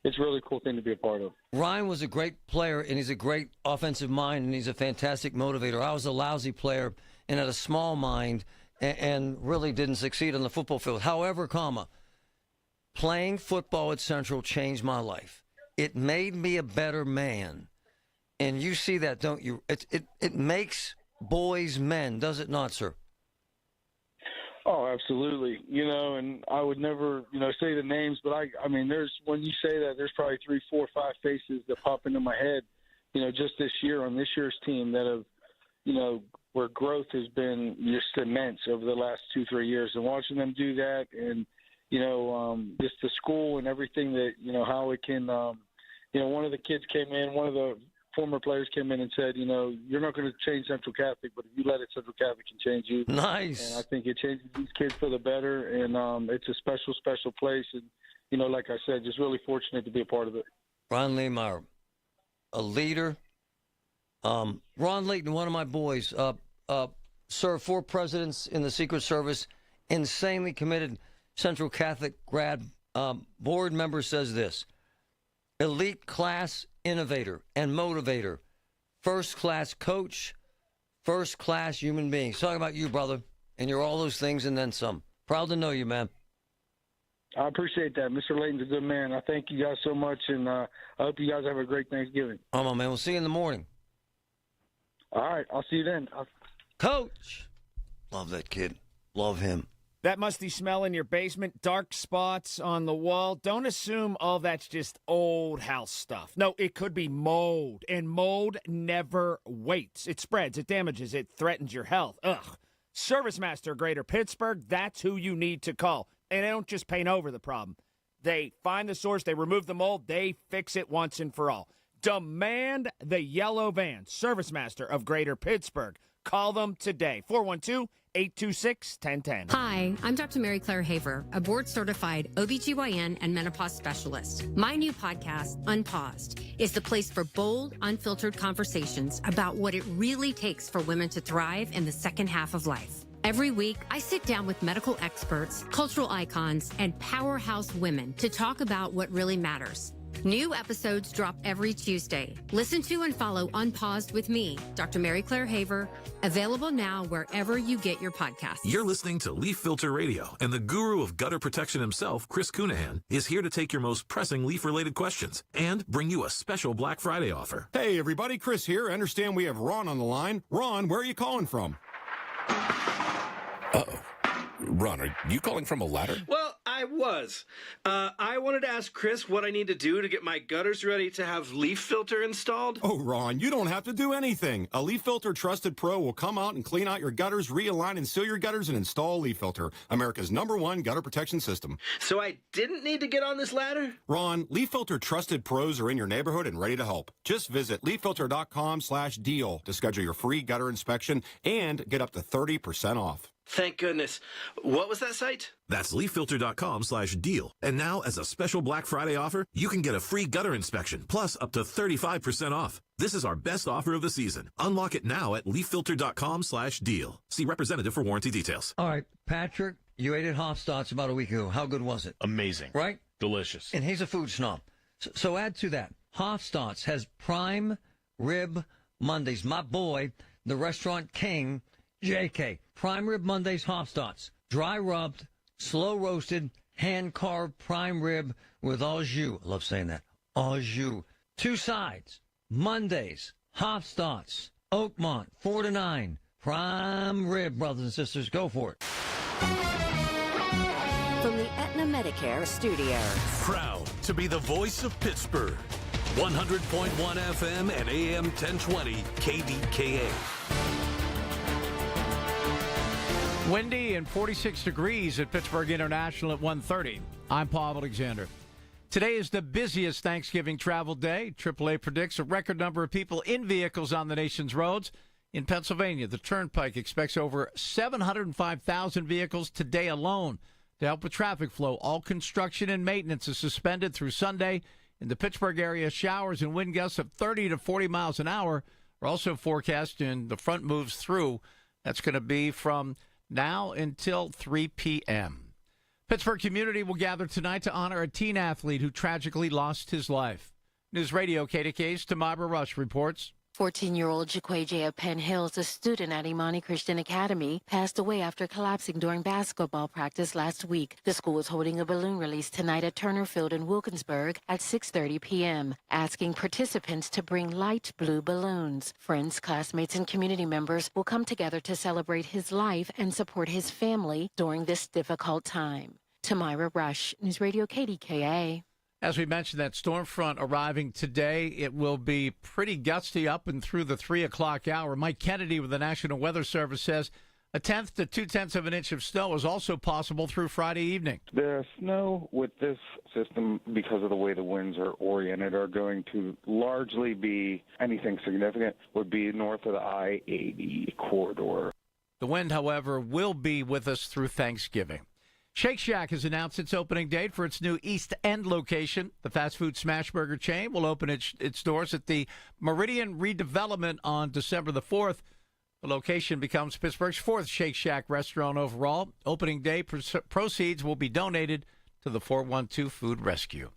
[SPEAKER 9] it's a really cool thing to be a part of.
[SPEAKER 2] Ryan was a great player, and he's a great offensive mind, and he's a fantastic motivator. I was a lousy player and had a small mind, and really didn't succeed on the football field. However, playing football at Central changed my life. It made me a better man, and you see that, don't you? It makes boys men, does it not, sir?
[SPEAKER 9] Oh, absolutely. And I would never, say the names, but I mean, when you say that, there's probably 3, 4, 5 faces that pop into my head, just this year on this year's team that have, where growth has been just immense over the last 2-3 years, and watching them do that, and just the school and everything that how it can. One of the kids came in, one of the former players came in and said, you're not going to change Central Catholic, but if you let it, Central Catholic can change you.
[SPEAKER 2] Nice.
[SPEAKER 9] And I think it changes these kids for the better, and it's a special, special place. And like I said, just really fortunate to be a part of it.
[SPEAKER 2] Ron Lehmeyer, a leader. Ron Layton, one of my boys, served 4 presidents in the Secret Service, insanely committed Central Catholic grad board member, says this: elite class innovator and motivator, first class coach, first class human being. He's talking about you, brother, and you're all those things and then some. Proud to know you, man.
[SPEAKER 9] I appreciate that. Mr. Layton's a good man. I thank you guys so much, and I hope you guys have a great Thanksgiving.
[SPEAKER 2] Come on, man. We'll see you in the morning.
[SPEAKER 9] All right. I'll see you then.
[SPEAKER 2] Coach. Love that kid. Love him.
[SPEAKER 10] That musty smell in your basement, dark spots on the wall. Don't assume all that's just old house stuff. No, it could be mold, and mold never waits. It spreads, it damages, it threatens your health. Ugh. ServiceMaster Greater Pittsburgh, that's who you need to call. And they don't just paint over the problem. They find the source, they remove the mold, they fix it once and for all. Demand the yellow van. ServiceMaster of Greater Pittsburgh. Call them today. 412-826-1010.
[SPEAKER 11] Hi, I'm Dr. Mary Claire Haver, a board-certified OBGYN and menopause specialist. My new podcast, Unpaused, is the place for bold, unfiltered conversations about what it really takes for women to thrive in the second half of life. Every week, I sit down with medical experts, cultural icons, and powerhouse women to talk about what really matters. New episodes drop every Tuesday. Listen to and follow Unpaused with me, Dr. Mary Claire Haver, available now wherever you get your podcasts.
[SPEAKER 13] You're listening to Leaf Filter Radio, and the guru of gutter protection himself, Chris Cunahan, is here to take your most pressing leaf-related questions and bring you a special Black Friday offer.
[SPEAKER 14] Hey, everybody, Chris here. I understand we have Ron on the line. Ron, where are you calling from?
[SPEAKER 15] Uh-oh. Ron, are you calling from a ladder?
[SPEAKER 26] Well, I was. I wanted to ask Chris what I need to do to get my gutters ready to have leaf filter installed.
[SPEAKER 14] Oh, Ron, you don't have to do anything. A Leaf Filter Trusted Pro will come out and clean out your gutters, realign and seal your gutters, and install Leaf Filter, America's #1 gutter protection system.
[SPEAKER 26] So I didn't need to get on this ladder?
[SPEAKER 14] Ron, Leaf Filter Trusted Pros are in your neighborhood and ready to help. Just visit leaffilter.com/deal to schedule your free gutter inspection and get up to 30% off.
[SPEAKER 26] Thank goodness. What was that site?
[SPEAKER 13] That's leaffilter.com/deal. And now, as a special Black Friday offer, you can get a free gutter inspection, plus up to 35% off. This is our best offer of the season. Unlock it now at leaffilter.com/deal. See representative for warranty details.
[SPEAKER 2] All right, Patrick, you ate at Hofstad's about a week ago. How good was it?
[SPEAKER 27] Amazing.
[SPEAKER 2] Right?
[SPEAKER 27] Delicious.
[SPEAKER 2] And he's a food snob. So add to that, Hofstad's has prime rib Mondays. My boy, the restaurant king, JK. Prime rib Mondays, Hofstad's. Dry rubbed, slow roasted, hand carved prime rib with au jus. I love saying that. Au jus. 2 sides. Mondays, Hofstad's. Oakmont, 4 to 9. Prime rib, brothers and sisters. Go for it.
[SPEAKER 5] From the Aetna Medicare studios.
[SPEAKER 25] Proud to be the voice of Pittsburgh. 100.1 FM and AM 1020 KDKA.
[SPEAKER 12] Windy and 46 degrees at Pittsburgh International at 1:30. I'm Paul Alexander. Today is the busiest Thanksgiving travel day. AAA predicts a record number of people in vehicles on the nation's roads. In Pennsylvania, the Turnpike expects over 705,000 vehicles today alone. To help with traffic flow, all construction and maintenance is suspended through Sunday. In the Pittsburgh area, showers and wind gusts of 30 to 40 miles an hour are also forecast, and the front moves through. That's going to be from now until 3 p.m. Pittsburgh community will gather tonight to honor a teen athlete who tragically lost his life. News Radio KDKA's Tamara Rush reports.
[SPEAKER 28] 14-year-old Jaquaja of Penn Hills, a student at Imani Christian Academy, passed away after collapsing during basketball practice last week. The school is holding a balloon release tonight at Turner Field in Wilkinsburg at 6:30 p.m., asking participants to bring light blue balloons. Friends, classmates, and community members will come together to celebrate his life and support his family during this difficult time. Tamira Rush, News Radio KDKA.
[SPEAKER 12] As we mentioned, that storm front arriving today, it will be pretty gusty up and through the 3 o'clock hour. Mike Kennedy with the National Weather Service says 1/10 to 2/10 of an inch of snow is also possible through Friday evening.
[SPEAKER 29] The snow with this system, because of the way the winds are oriented, are going to largely be anything significant would be north of the I-80 corridor.
[SPEAKER 12] The wind, however, will be with us through Thanksgiving. Shake Shack has announced its opening date for its new East End location. The fast food smashburger chain will open its doors at the Meridian redevelopment on December the 4th. The location becomes Pittsburgh's 4th Shake Shack restaurant overall. Opening day proceeds will be donated to the 412 Food Rescue.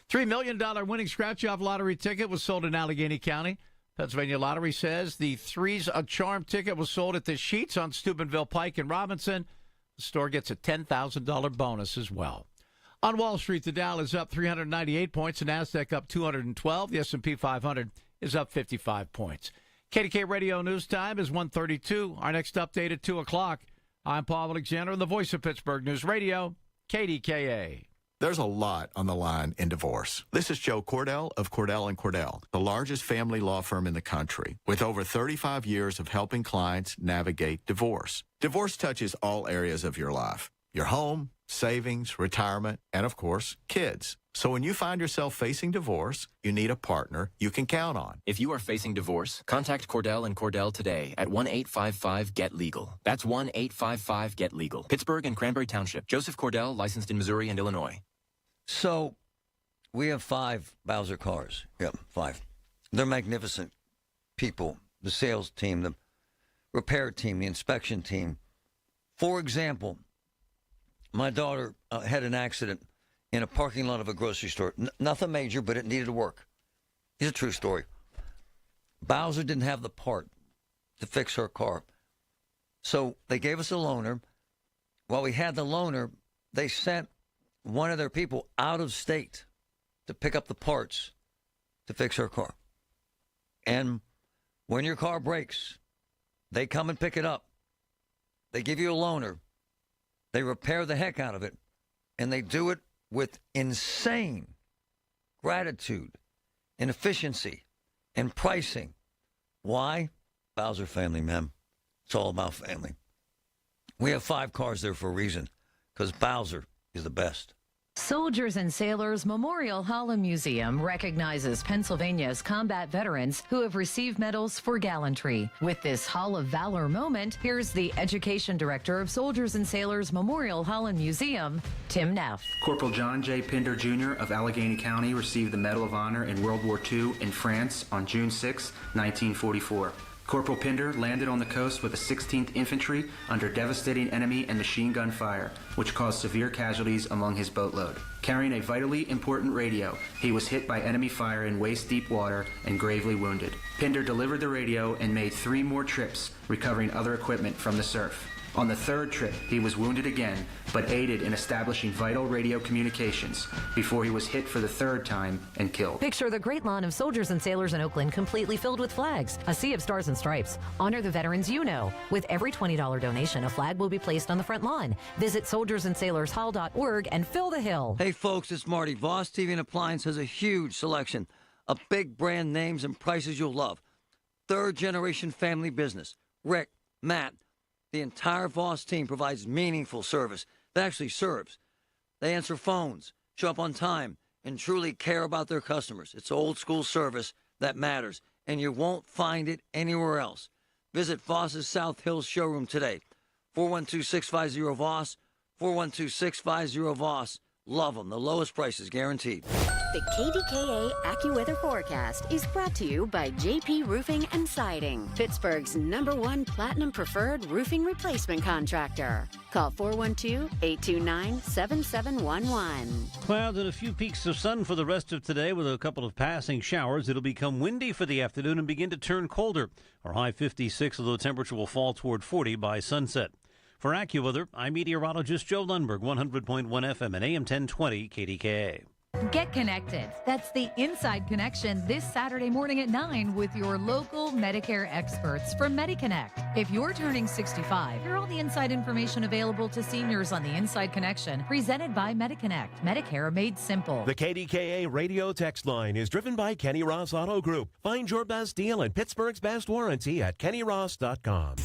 [SPEAKER 12] $3 million winning scratch-off lottery ticket was sold in Allegheny County. Pennsylvania Lottery says the Three's a Charm ticket was sold at the Sheets on Steubenville Pike in Robinson. The store gets a $10,000 bonus as well. On Wall Street, the Dow is up 398 points, the NASDAQ up 212. The S&P 500 is up 55 points. KDK Radio News Time is 1:32. Our next update at 2 o'clock. I'm Paul Alexander, the voice of Pittsburgh News Radio, KDKA.
[SPEAKER 16] There's a lot on the line in divorce. This is Joe Cordell of Cordell & Cordell, the largest family law firm in the country, with over 35 years of helping clients navigate divorce. Divorce touches all areas of your life: your home, savings, retirement, and of course, kids. So when you find yourself facing divorce, you need a partner you can count on.
[SPEAKER 4] If you are facing divorce, contact Cordell & Cordell today at 1-855-GET-LEGAL. That's 1-855-GET-LEGAL. Pittsburgh and Cranberry Township. Joseph Cordell, licensed in Missouri and Illinois.
[SPEAKER 2] So, we have 5 Bowser cars. Yep, 5. They're magnificent people. The sales team, the repair team, the inspection team. For example, my daughter had an accident in a parking lot of a grocery store. Nothing major, but it needed work. It's a true story. Bowser didn't have the part to fix her car. So they gave us a loaner. While we had the loaner, they sent one of their people out of state to pick up the parts to fix her car. And when your car breaks, they come and pick it up. They give you a loaner. They repair the heck out of it. And they do it with insane gratitude and efficiency and pricing. Why? Bowser family, man. It's all about family. We have 5 cars there for a reason, because Bowser is the best.
[SPEAKER 18] Soldiers and Sailors Memorial Hall and Museum recognizes Pennsylvania's combat veterans who have received medals for gallantry. With this Hall of Valor moment, here's the Education Director of Soldiers and Sailors Memorial Hall and Museum, Tim Neff.
[SPEAKER 17] Corporal John J. Pinder Jr. of Allegheny County received the Medal of Honor in World War II in France on June 6, 1944. Corporal Pinder landed on the coast with the 16th Infantry under devastating enemy and machine gun fire, which caused severe casualties among his boatload. Carrying a vitally important radio, he was hit by enemy fire in waist-deep water and gravely wounded. Pinder delivered the radio and made 3 more trips, recovering other equipment from the surf. On the 3rd trip, he was wounded again, but aided in establishing vital radio communications before he was hit for the 3rd time and killed.
[SPEAKER 18] Picture the great lawn of soldiers and sailors in Oakland completely filled with flags, a sea of stars and stripes. Honor the veterans you know. With every $20 donation, a flag will be placed on the front lawn. Visit soldiersandsailorshall.org and fill the hill.
[SPEAKER 2] Hey, folks, it's Marty. Voss TV and Appliance has a huge selection of big brand names and prices you'll love. 3rd-generation family business. Rick, Matt, the entire Voss team provides meaningful service that actually serves. They answer phones, show up on time, and truly care about their customers. It's old school service that matters, and you won't find it anywhere else. Visit Voss's South Hills showroom today. 412-650-VOSS, 412-650-VOSS. Love them. The lowest prices guaranteed.
[SPEAKER 5] The KDKA AccuWeather forecast is brought to you by JP Roofing and Siding, Pittsburgh's #1 Platinum Preferred Roofing Replacement Contractor. Call 412-829-7711.
[SPEAKER 19] Clouds and a few peaks of sun for the rest of today with a couple of passing showers. It'll become windy for the afternoon and begin to turn colder. Our high 56, although temperature will fall toward 40 by sunset. For AccuWeather, I'm meteorologist Joe Lundberg, 100.1 FM and AM 1020 KDKA.
[SPEAKER 18] Get connected. That's the Inside Connection this Saturday morning at 9 with your local Medicare experts from MediConnect. If you're turning 65, hear all the inside information available to seniors on the Inside Connection, presented by MediConnect. Medicare made simple.
[SPEAKER 20] The KDKA radio text line is driven by Kenny Ross Auto Group. Find your best deal and Pittsburgh's best warranty at kennyross.com.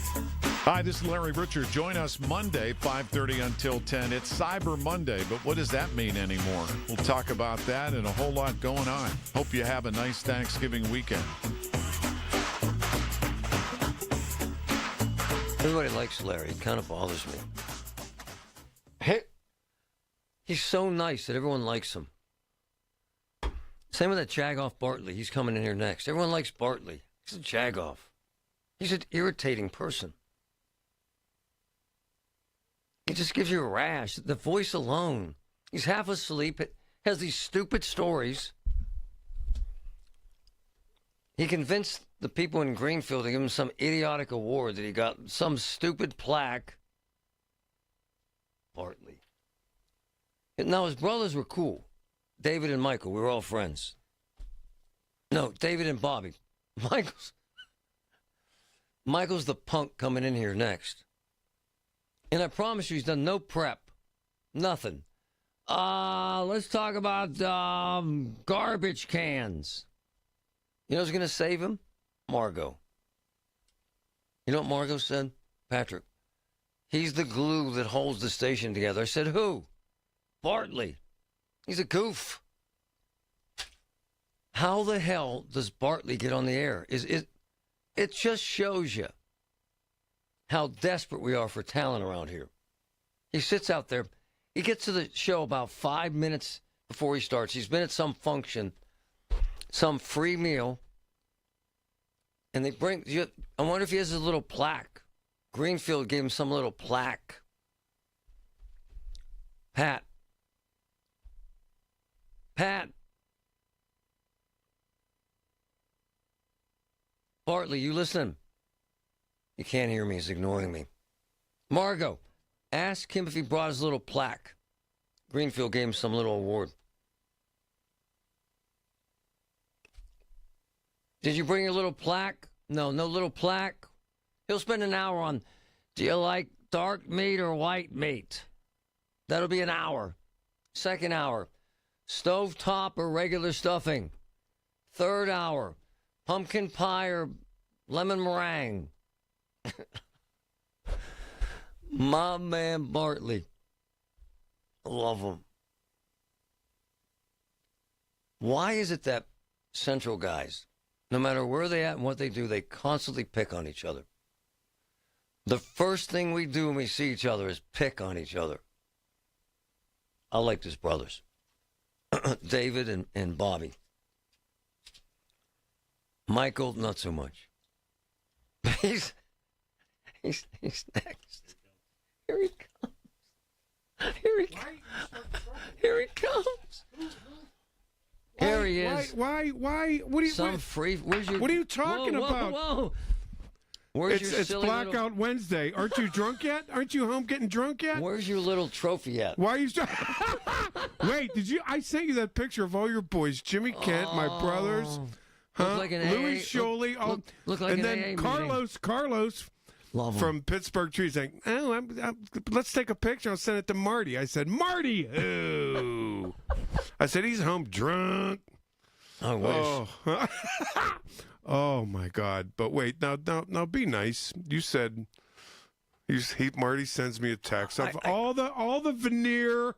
[SPEAKER 21] Hi, this is Larry Richard. Join us Monday, 5:30 until 10. It's Cyber Monday, but what does that mean anymore? We'll talk about that and a whole lot going on. Hope you have a nice Thanksgiving weekend.
[SPEAKER 2] Everybody likes Larry. It kind of bothers me. He's so nice that everyone likes him. Same with that Jagoff Bartley. He's coming in here next. Everyone likes Bartley. He's a Jagoff. He's an irritating person. He just gives you a rash. The voice alone. He's half asleep. Has these stupid stories. He convinced the people in Greenfield to give him some idiotic award that he got, some stupid plaque. Bartley. Now, his brothers were cool. David and Michael, we were all friends. No, David and Bobby. Michael's the punk coming in here next. And I promise you, he's done no prep. Nothing. Let's talk about garbage cans. You know who's going to save him? Margot. You know what Margot said? Patrick. He's the glue that holds the station together. I said, who? Bartley. He's a goof. How the hell does Bartley get on the air? It just shows you how desperate we are for talent around here. He sits out there. He gets to the show about 5 minutes before he starts. He's been at some function, some free meal, and they bring you. I wonder if he has a little plaque. Greenfield gave him some little plaque. Pat. Bartley, you listen. You can't hear me. He's ignoring me. Margot, ask him if he brought his little plaque. Greenfield gave him some little award. Did you bring your little plaque? No little plaque. He'll spend an hour on, do you like dark meat or white meat? That'll be an hour. Second hour, stovetop or regular stuffing. Third hour, pumpkin pie or lemon meringue. My man Bartley. Love him. Why is it that Central guys, no matter where they at and what they do, they constantly pick on each other? The first thing we do when we see each other is pick on each other. I like his brothers, David and Bobby. Michael, not so much. He's next. Here he comes. Here he comes. Here he is.
[SPEAKER 1] Why? What are you?
[SPEAKER 2] Some free. Where's your?
[SPEAKER 1] What are you talking about?
[SPEAKER 2] Whoa. Where's your
[SPEAKER 1] it's
[SPEAKER 2] silly
[SPEAKER 1] Blackout
[SPEAKER 2] little...
[SPEAKER 1] Wednesday. Aren't you drunk yet? Aren't you home getting drunk yet?
[SPEAKER 2] Where's your little trophy at?
[SPEAKER 1] Why are you? Wait, did you? I sent you that picture of all your boys. Jimmy Kent, my brothers.
[SPEAKER 2] Look like an
[SPEAKER 1] Louis
[SPEAKER 2] AA,
[SPEAKER 1] Sholey.
[SPEAKER 2] look like
[SPEAKER 1] and
[SPEAKER 2] an
[SPEAKER 1] then
[SPEAKER 2] AA
[SPEAKER 1] Carlos from Pittsburgh Trees saying, let's take a picture. I'll send it to Marty. I said, Marty, who? I said, he's home drunk.
[SPEAKER 2] I wish.
[SPEAKER 1] Oh my God. But wait, now be nice. You said Marty sends me a text of all the veneer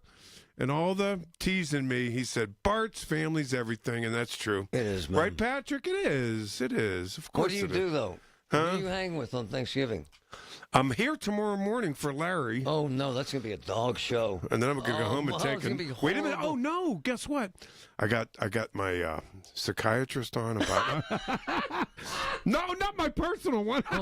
[SPEAKER 1] and all the teasing me. He said, Bart's family's everything, and that's true.
[SPEAKER 2] It is, man.
[SPEAKER 1] Right, Patrick? It is. It is. Of course.
[SPEAKER 2] What do you do, though?
[SPEAKER 1] Huh?
[SPEAKER 2] Who do you hang with on Thanksgiving?
[SPEAKER 1] I'm here tomorrow morning for Larry.
[SPEAKER 2] Oh, no, that's going to be a dog show.
[SPEAKER 1] And then I'm going to go home and take him. Wait a minute. Oh, no. Guess what? I got my psychiatrist on about... No, not my personal one.
[SPEAKER 2] He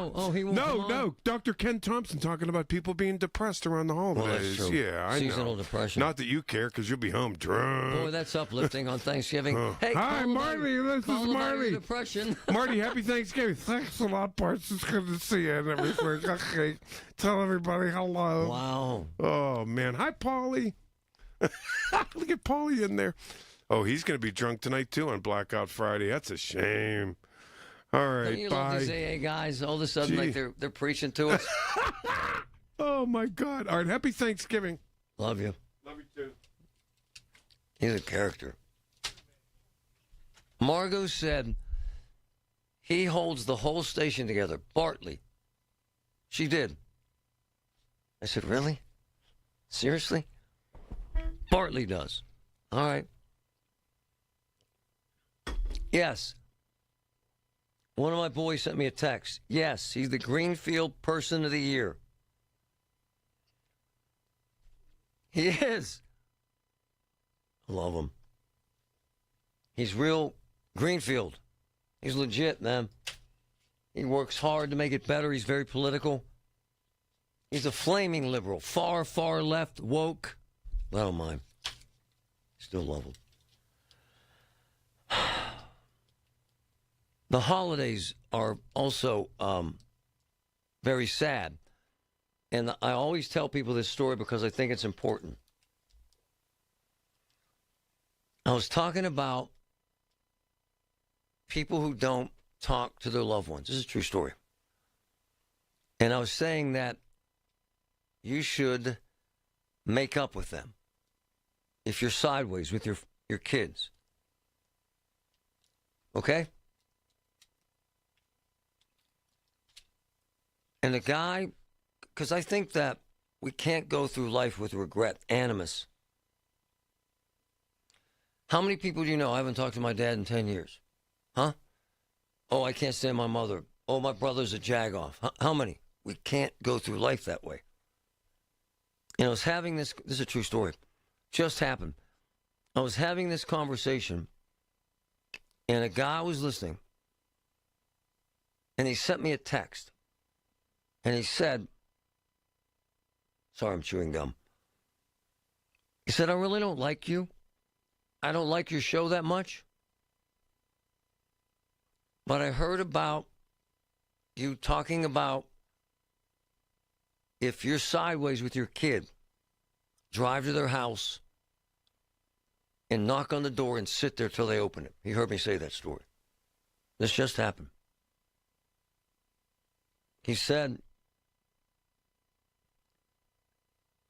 [SPEAKER 2] won't come on?
[SPEAKER 1] No. Dr. Ken Thompson talking about people being depressed around the holidays.
[SPEAKER 2] Well, that's true.
[SPEAKER 1] Yeah, I know.
[SPEAKER 2] Seasonal depression.
[SPEAKER 1] Not that you care, because you'll be home drunk.
[SPEAKER 2] Boy, that's uplifting on Thanksgiving. Hey,
[SPEAKER 1] hi, Marty. This is Marty.
[SPEAKER 2] Depression.
[SPEAKER 1] Marty, happy Thanksgiving. Thanks a lot, Bart. It's good to see you and everything. Okay. Tell everybody hello.
[SPEAKER 2] Wow.
[SPEAKER 1] Oh, man. Hi, Paulie. Look at Paulie in there. Oh, he's going to be drunk tonight, too, on Blackout Friday. That's a shame. All right,
[SPEAKER 2] Don't you
[SPEAKER 1] bye.
[SPEAKER 2] love these AA guys? All of a sudden, like they're preaching to us.
[SPEAKER 1] Oh, my God. All right, happy Thanksgiving.
[SPEAKER 2] Love you.
[SPEAKER 1] Love you, too.
[SPEAKER 2] He's a character. Margot said he holds the whole station together. Bartley. She did. I said, really? Seriously? Bartley does. All right. Yes. One of my boys sent me a text. Yes, he's the Greenfield Person of the Year. He is. I love him. He's real Greenfield. He's legit, man. He works hard to make it better. He's very political. He's a flaming liberal. Far, far left, woke. I don't mind. Still love him. The holidays are also very sad. And I always tell people this story because I think it's important. I was talking about people who don't talk to their loved ones. This is a true story. And I was saying that you should make up with them if you're sideways with your kids. Okay? And the guy, because I think that we can't go through life with regret, animus. How many people do you know? I haven't talked to my dad in 10 years. Huh? Oh, I can't stand my mother. Oh, my brother's a jagoff. How many? We can't go through life that way. I was having this is a true story. Just happened. I was having this conversation, and a guy was listening, and he sent me a text. And he said, sorry, I'm chewing gum. He said, I really don't like you. I don't like your show that much. But I heard about you talking about if you're sideways with your kid, drive to their house and knock on the door and sit there till they open it. He heard me say that story. This just happened. He said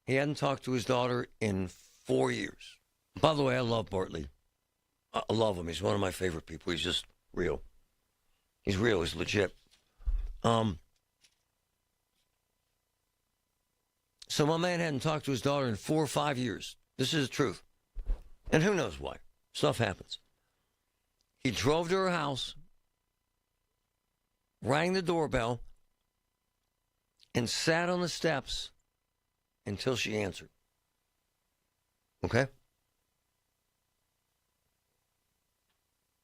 [SPEAKER 2] he hadn't talked to his daughter in 4 years. By the way, I love Bartley. I love him. He's one of my favorite people. He's just real. He's real. He's legit. So my man hadn't talked to his daughter in 4 or 5 years. This is the truth. And who knows why. Stuff happens. He drove to her house, rang the doorbell, and sat on the steps until she answered. Okay?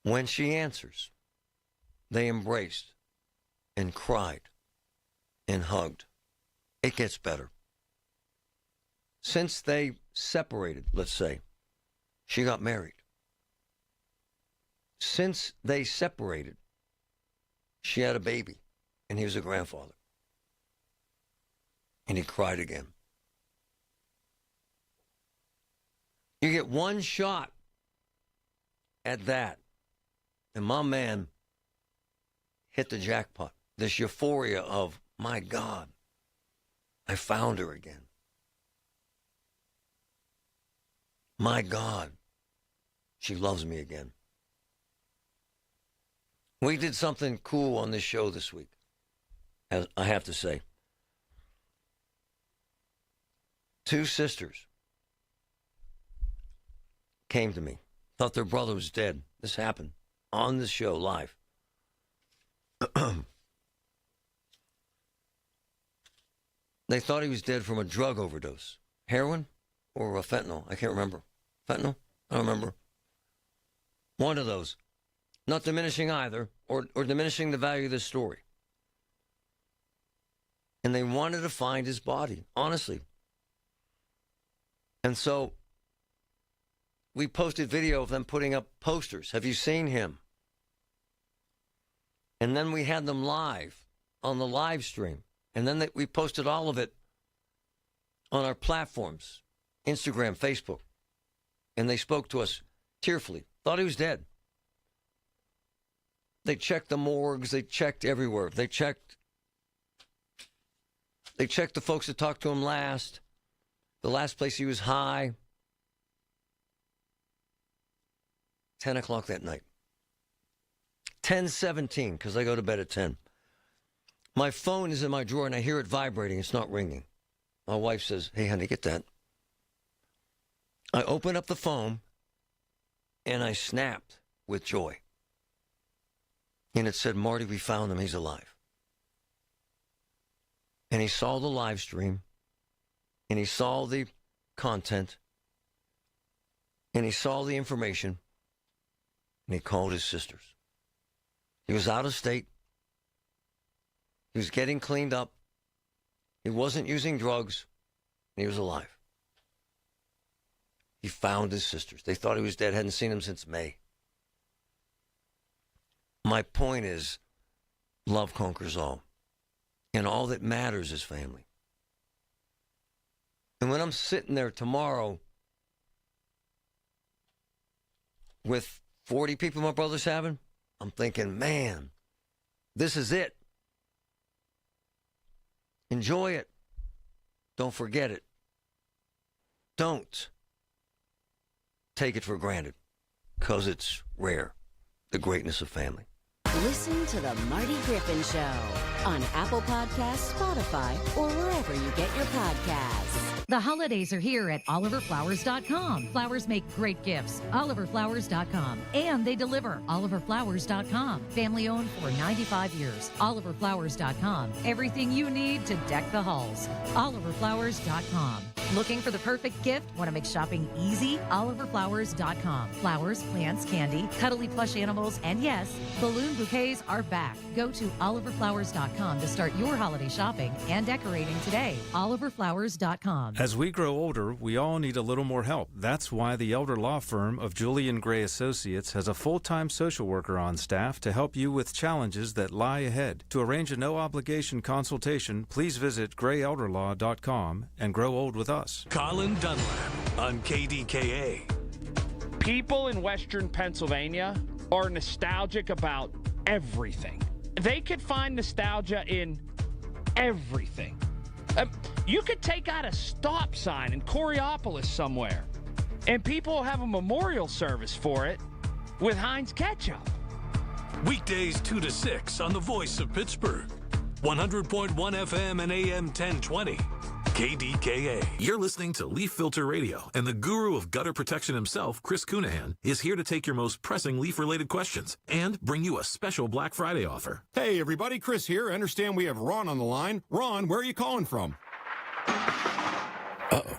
[SPEAKER 2] When she answers, they embraced and cried and hugged. It gets better. Since they separated, let's say, she got married. Since they separated, she had a baby, and he was a grandfather. And he cried again. You get one shot at that, and my man hit the jackpot. This euphoria of, my God, I found her again. My God, she loves me again. We did something cool on this show this week, as I have to say. 2 sisters came to me, thought their brother was dead. This happened on the show live. They thought he was dead from a drug overdose. Heroin or a fentanyl? I can't remember. Fentanyl? I don't remember. One of those. Not diminishing either, or diminishing the value of this story. And they wanted to find his body, honestly. And so we posted video of them putting up posters. Have you seen him? And then we had them live on the live stream. And then we posted all of it on our platforms, Instagram, Facebook. And they spoke to us tearfully. Thought he was dead. They checked the morgues. They checked everywhere. They checked the folks that talked to him last. The last place he was high. 10 o'clock that night. 10:17, because I go to bed at 10. My phone is in my drawer, and I hear it vibrating. It's not ringing. My wife says, hey, honey, get that. I open up the phone, and I snapped with joy. And it said, Marty, we found him. He's alive. And he saw the live stream, and he saw the content, and he saw the information, and he called his sisters. He was out of state. He was getting cleaned up. He wasn't using drugs, and he was alive. He found his sisters. They thought he was dead, hadn't seen him since May. My point is, love conquers all. And all that matters is family. And when I'm sitting there tomorrow with 40 people my brother's having, I'm thinking, man, this is it. Enjoy it. Don't forget it. Don't take it for granted, because it's rare, the greatness of family.
[SPEAKER 5] Listen to The Marty Griffin Show on Apple Podcasts, Spotify, or wherever you get your podcasts.
[SPEAKER 18] The holidays are here at OliverFlowers.com. Flowers make great gifts. OliverFlowers.com. And they deliver. OliverFlowers.com. Family owned for 95 years. OliverFlowers.com. Everything you need to deck the halls. OliverFlowers.com. Looking for the perfect gift? Want to make shopping easy? OliverFlowers.com. Flowers, plants, candy, cuddly plush animals, and yes, balloon bouquets are back. Go to OliverFlowers.com to start your holiday shopping and decorating today. OliverFlowers.com.
[SPEAKER 3] As we grow older, we all need a little more help. That's why the elder law firm of Julian Gray Associates has a full-time social worker on staff to help you with challenges that lie ahead. To arrange a no-obligation consultation, please visit grayelderlaw.com and grow old with us.
[SPEAKER 25] Colin Dunlap on KDKA.
[SPEAKER 10] People in Western Pennsylvania are nostalgic about everything. They could find nostalgia in everything. You could take out a stop sign in Coriopolis somewhere, and people will have a memorial service for it with Heinz ketchup.
[SPEAKER 25] Weekdays 2 to 6 on the Voice of Pittsburgh. 100.1 FM and AM 1020. KDKA.
[SPEAKER 13] You're listening to Leaf Filter Radio, and the guru of gutter protection himself, Chris Cunahan, is here to take your most pressing leaf-related questions and bring you a special Black Friday offer.
[SPEAKER 14] Hey, everybody, Chris here. I understand we have Ron on the line. Ron, where are you calling from?
[SPEAKER 15] Uh-oh.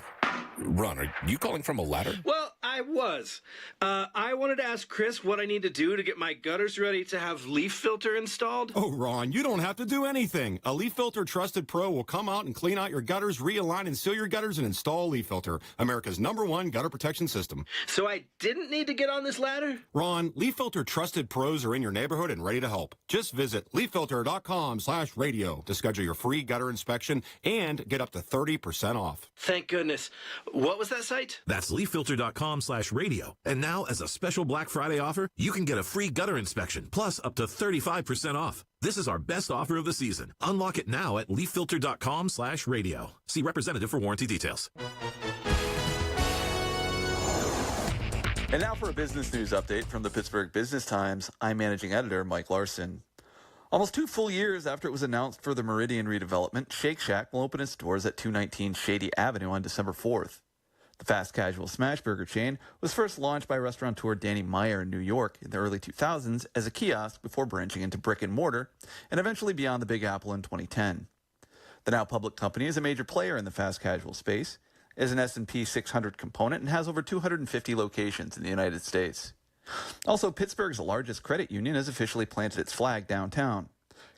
[SPEAKER 15] Ron, are you calling from a ladder?
[SPEAKER 26] Well, I was. I wanted to ask Chris what I need to do to get my gutters ready to have leaf filter installed.
[SPEAKER 14] Oh, Ron, you don't have to do anything. A Leaf Filter Trusted Pro will come out and clean out your gutters, realign and seal your gutters, and install Leaf Filter, America's #1 gutter protection system.
[SPEAKER 26] So I didn't need to get on this ladder?
[SPEAKER 14] Ron, Leaf Filter Trusted Pros are in your neighborhood and ready to help. Just visit leaffilter.com/radio to schedule your free gutter inspection and get up to 30% off.
[SPEAKER 26] Thank goodness. What was that site?
[SPEAKER 13] That's leaffilter.com/radio. And now, as a special Black Friday offer, you can get a free gutter inspection, plus up to 35% off. This is our best offer of the season. Unlock it now at leaffilter.com/radio. See representative for warranty details.
[SPEAKER 6] And now for a business news update from the Pittsburgh Business Times. I'm managing editor Mike Larson. Almost 2 full years after it was announced for the Meridian redevelopment, Shake Shack will open its doors at 219 Shady Avenue on December 4th. The fast casual smash burger chain was first launched by restaurateur Danny Meyer in New York in the early 2000s as a kiosk before branching into brick and mortar and eventually beyond the Big Apple in 2010. The now public company is a major player in the fast casual space, is an S&P 600 component, and has over 250 locations in the United States. Also, Pittsburgh's largest credit union has officially planted its flag downtown.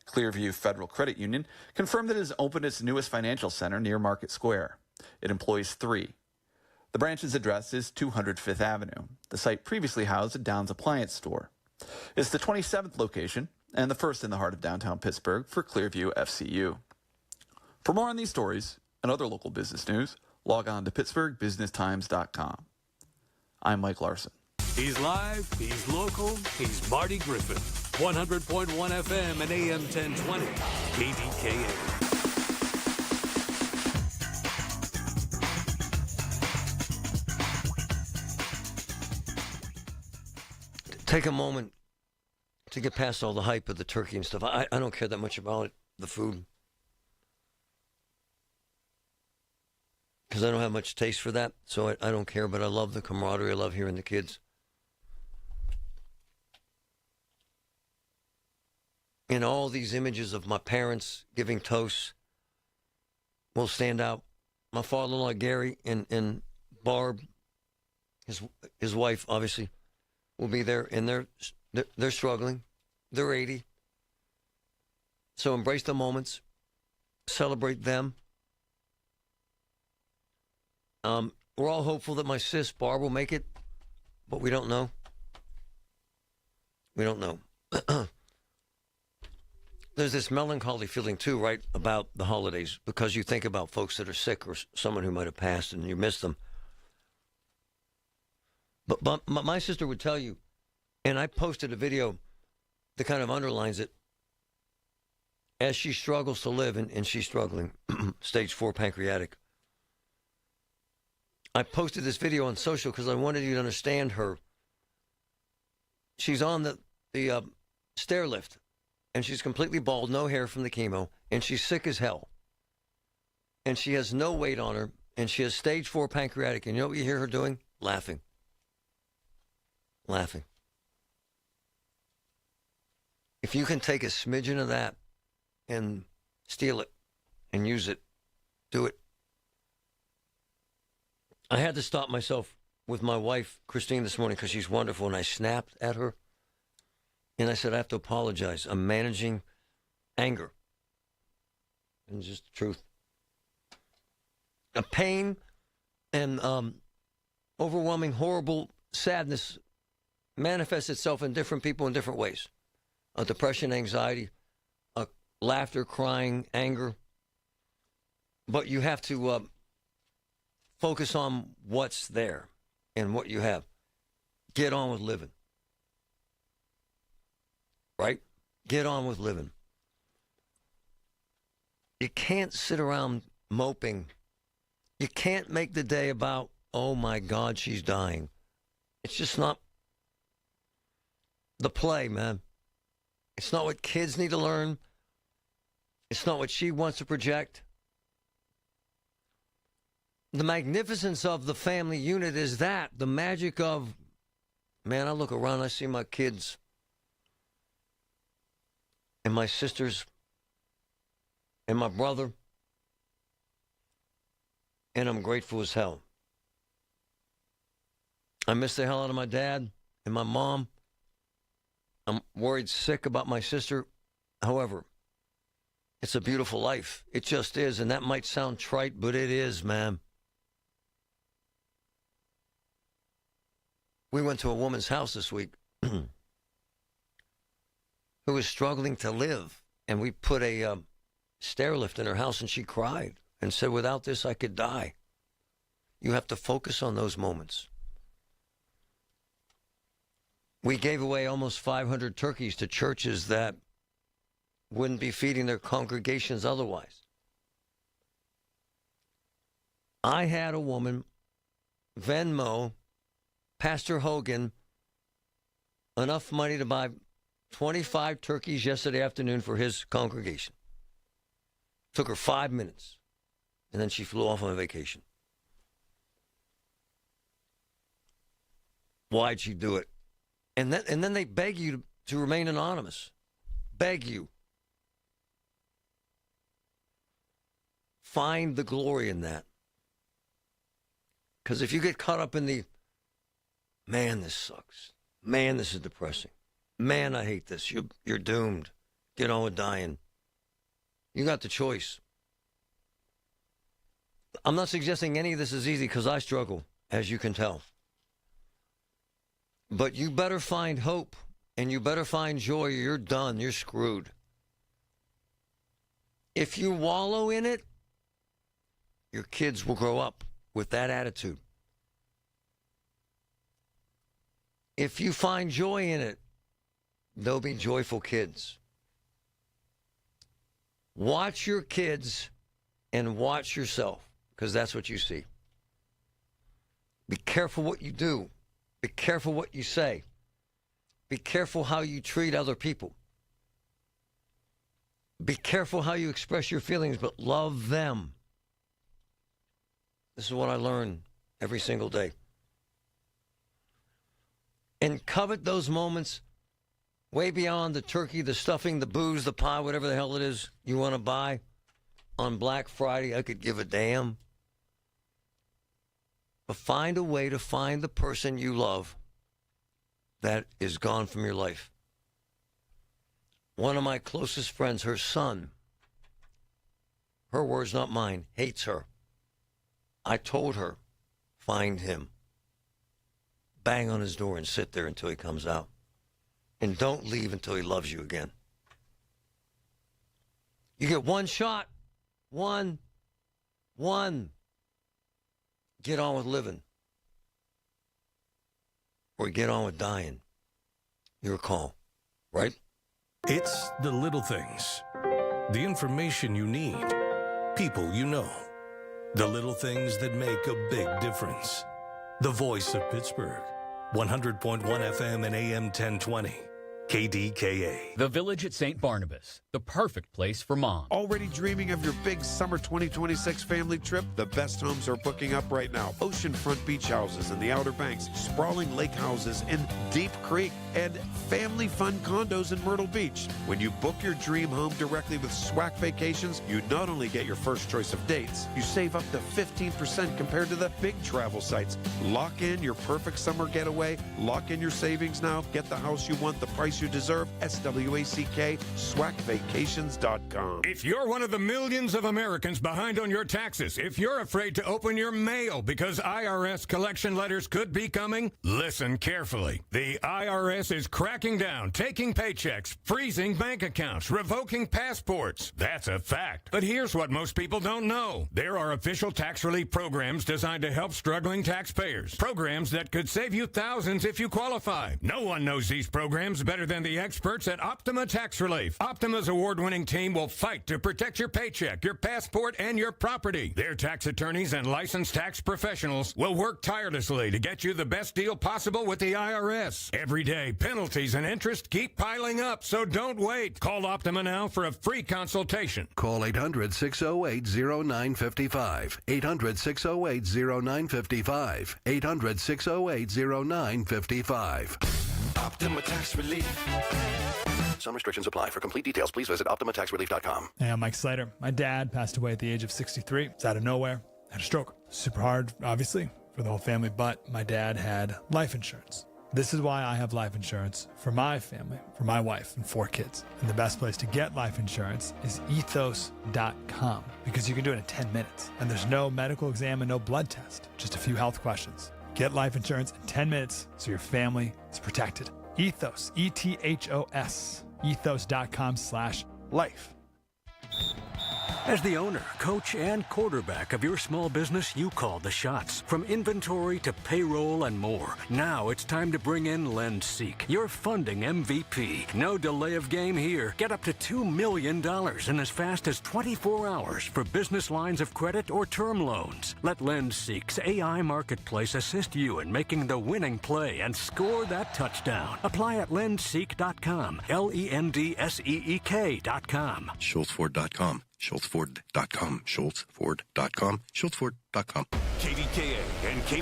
[SPEAKER 6] Clearview Federal Credit Union confirmed that it has opened its newest financial center near Market Square. It employs 3. The branch's address is 200 Fifth Avenue. The site previously housed a Downs appliance store. It's the 27th location and the first in the heart of downtown Pittsburgh for Clearview FCU. For more on these stories and other local business news, log on to pittsburghbusinesstimes.com. I'm Mike Larson.
[SPEAKER 25] He's live, he's local, he's Marty Griffin. 100.1 FM and AM 1020. KDKA.
[SPEAKER 2] Take a moment to get past all the hype of the turkey and stuff. I don't care that much about it, the food. Because I don't have much taste for that, so I don't care, but I love the camaraderie. I love hearing the kids. And all these images of my parents giving toasts will stand out. My father-in-law, Gary, and Barb, his wife, obviously, will be there, and they're struggling. They're 80. So embrace the moments. Celebrate them. We're all hopeful that my sis, Barb, will make it, but we don't know. We don't know. There's this melancholy feeling, too, right, about the holidays, because you think about folks that are sick or someone who might have passed and you miss them. But my sister would tell you, and I posted a video that kind of underlines it, as she struggles to live, and she's struggling, stage 4 pancreatic, I posted this video on social because I wanted you to understand her. She's on the stair lift, and she's completely bald, no hair from the chemo, and she's sick as hell. And she has no weight on her, and she has stage 4 pancreatic. And you know what you hear her doing? Laughing. Laughing. If you can take a smidgen of that and steal it and use it, do it. I had to stop myself with my wife, Christine, this morning because she's wonderful, and I snapped at her. And I said, I have to apologize. I'm managing anger. And it's just the truth. A pain and overwhelming, horrible sadness manifests itself in different people in different ways. Depression, anxiety, laughter, crying, anger. But you have to focus on what's there and what you have. Get on with living. Right? Get on with living. You can't sit around moping. You can't make the day about, oh my God, she's dying. It's just not the play, man. It's not what kids need to learn. It's not what she wants to project. The magnificence of the family unit is that. The magic of, man, I look around, I see my kids and my sisters and my brother, and I'm grateful as hell. I miss the hell out of my dad and my mom. I'm worried sick about my sister. However, it's a beautiful life. It just is, and that might sound trite, but it is, man. We went to a woman's house this week who was struggling to live, and we put a stair lift in her house, and she cried and said, without this, I could die. You have to focus on those moments. We gave away almost 500 turkeys to churches that wouldn't be feeding their congregations otherwise. I had a woman Venmo Pastor Hogan enough money to buy 25 turkeys yesterday afternoon for his congregation. Took her 5 minutes, and then she flew off on a vacation. Why'd she do it? And then they beg you to remain anonymous. Beg you. Find the glory in that. Because if you get caught up in the, man, this sucks. Man, this is depressing. Man, I hate this. You're doomed. Get on with dying. You got the choice. I'm not suggesting any of this is easy because I struggle, as you can tell. But you better find hope and you better find joy or you're done. You're screwed. If you wallow in it, your kids will grow up with that attitude. If you find joy in it, they'll be joyful kids. Watch your kids and watch yourself, because that's what you see. Be careful what you do. Be careful what you say. Be careful how you treat other people. Be careful how you express your feelings, but love them. This is what I learn every single day. And covet those moments way beyond the turkey, the stuffing, the booze, the pie, whatever the hell it is you want to buy on Black Friday. I could give a damn. But find a way to find the person you love that is gone from your life. One of my closest friends, her son, her words, not mine, hates her. I told her, find him. Bang on his door and sit there until he comes out. And don't leave until he loves you again. You get one shot. One. Get on with living. Or get on with dying. Your call. Right?
[SPEAKER 15] It's the little things. The information you need. People you know.
[SPEAKER 7] The little things that make a big difference. The voice of Pittsburgh. 100.1 FM and AM 1020. KDKA.
[SPEAKER 8] The Village at St. Barnabas, the perfect place for mom.
[SPEAKER 1] Already dreaming of your big summer 2026 family trip? The best homes are booking up right now. Oceanfront beach houses in the Outer Banks, sprawling lake houses in Deep Creek, and family fun condos in Myrtle Beach. When you book your dream home directly with SWAC Vacations, you not only get your first choice of dates, you save up to 15% compared to the big travel sites. Lock in your perfect summer getaway. Lock in your savings now. Get the house you want, the price you deserve. SWACK, SWACvacations.com.
[SPEAKER 9] If you're one of the millions of Americans behind on your taxes, if you're afraid to open your mail because IRS collection letters could be coming, listen carefully. The IRS is cracking down, taking paychecks, freezing bank accounts, revoking passports. That's a fact. But here's what most people don't know. There are official tax relief programs designed to help struggling taxpayers. Programs that could save you thousands if you qualify. No one knows these programs better than the experts at Optima Tax Relief. Optima's award-winning team will fight to protect your paycheck, your passport, and your property. Their tax attorneys and licensed tax professionals will work tirelessly to get you the best deal possible with the IRS. Every day, penalties and interest keep piling up, so don't wait. Call Optima now for a free consultation.
[SPEAKER 11] Call 800-608-0955. 800-608-0955. 800-608-0955.
[SPEAKER 13] Optima Tax Relief. Some restrictions apply. For complete details, please visit OptimaTaxRelief.com.
[SPEAKER 22] Hey, I'm Mike Slater. My dad passed away at the age of 63. It's out of nowhere. Had a stroke. Super hard, obviously, for the whole family, but my dad had life insurance. This is why I have life insurance for my family, for my wife and 4 kids. And the best place to get life insurance is ethos.com, because you can do it in 10 minutes. And there's no medical exam and no blood test, just a few health questions. Get life insurance in 10 minutes so your family is protected. Ethos, E-T-H-O-S, ethos.com/life.
[SPEAKER 23] As the owner, coach, and quarterback of your small business, you call the shots. From inventory to payroll and more. Now it's time to bring in LendSeek, your funding MVP. No delay of game here. Get up to $2 million in as fast as 24 hours for business lines of credit or term loans. Let LendSeek's AI marketplace assist you in making the winning play and score that touchdown. Apply at lendseek.com, LENDSEEK.com.
[SPEAKER 15] SchultzFord.com. SchultzFord.com. SchultzFord.com. SchultzFord.com.
[SPEAKER 7] KDKA and KDKA.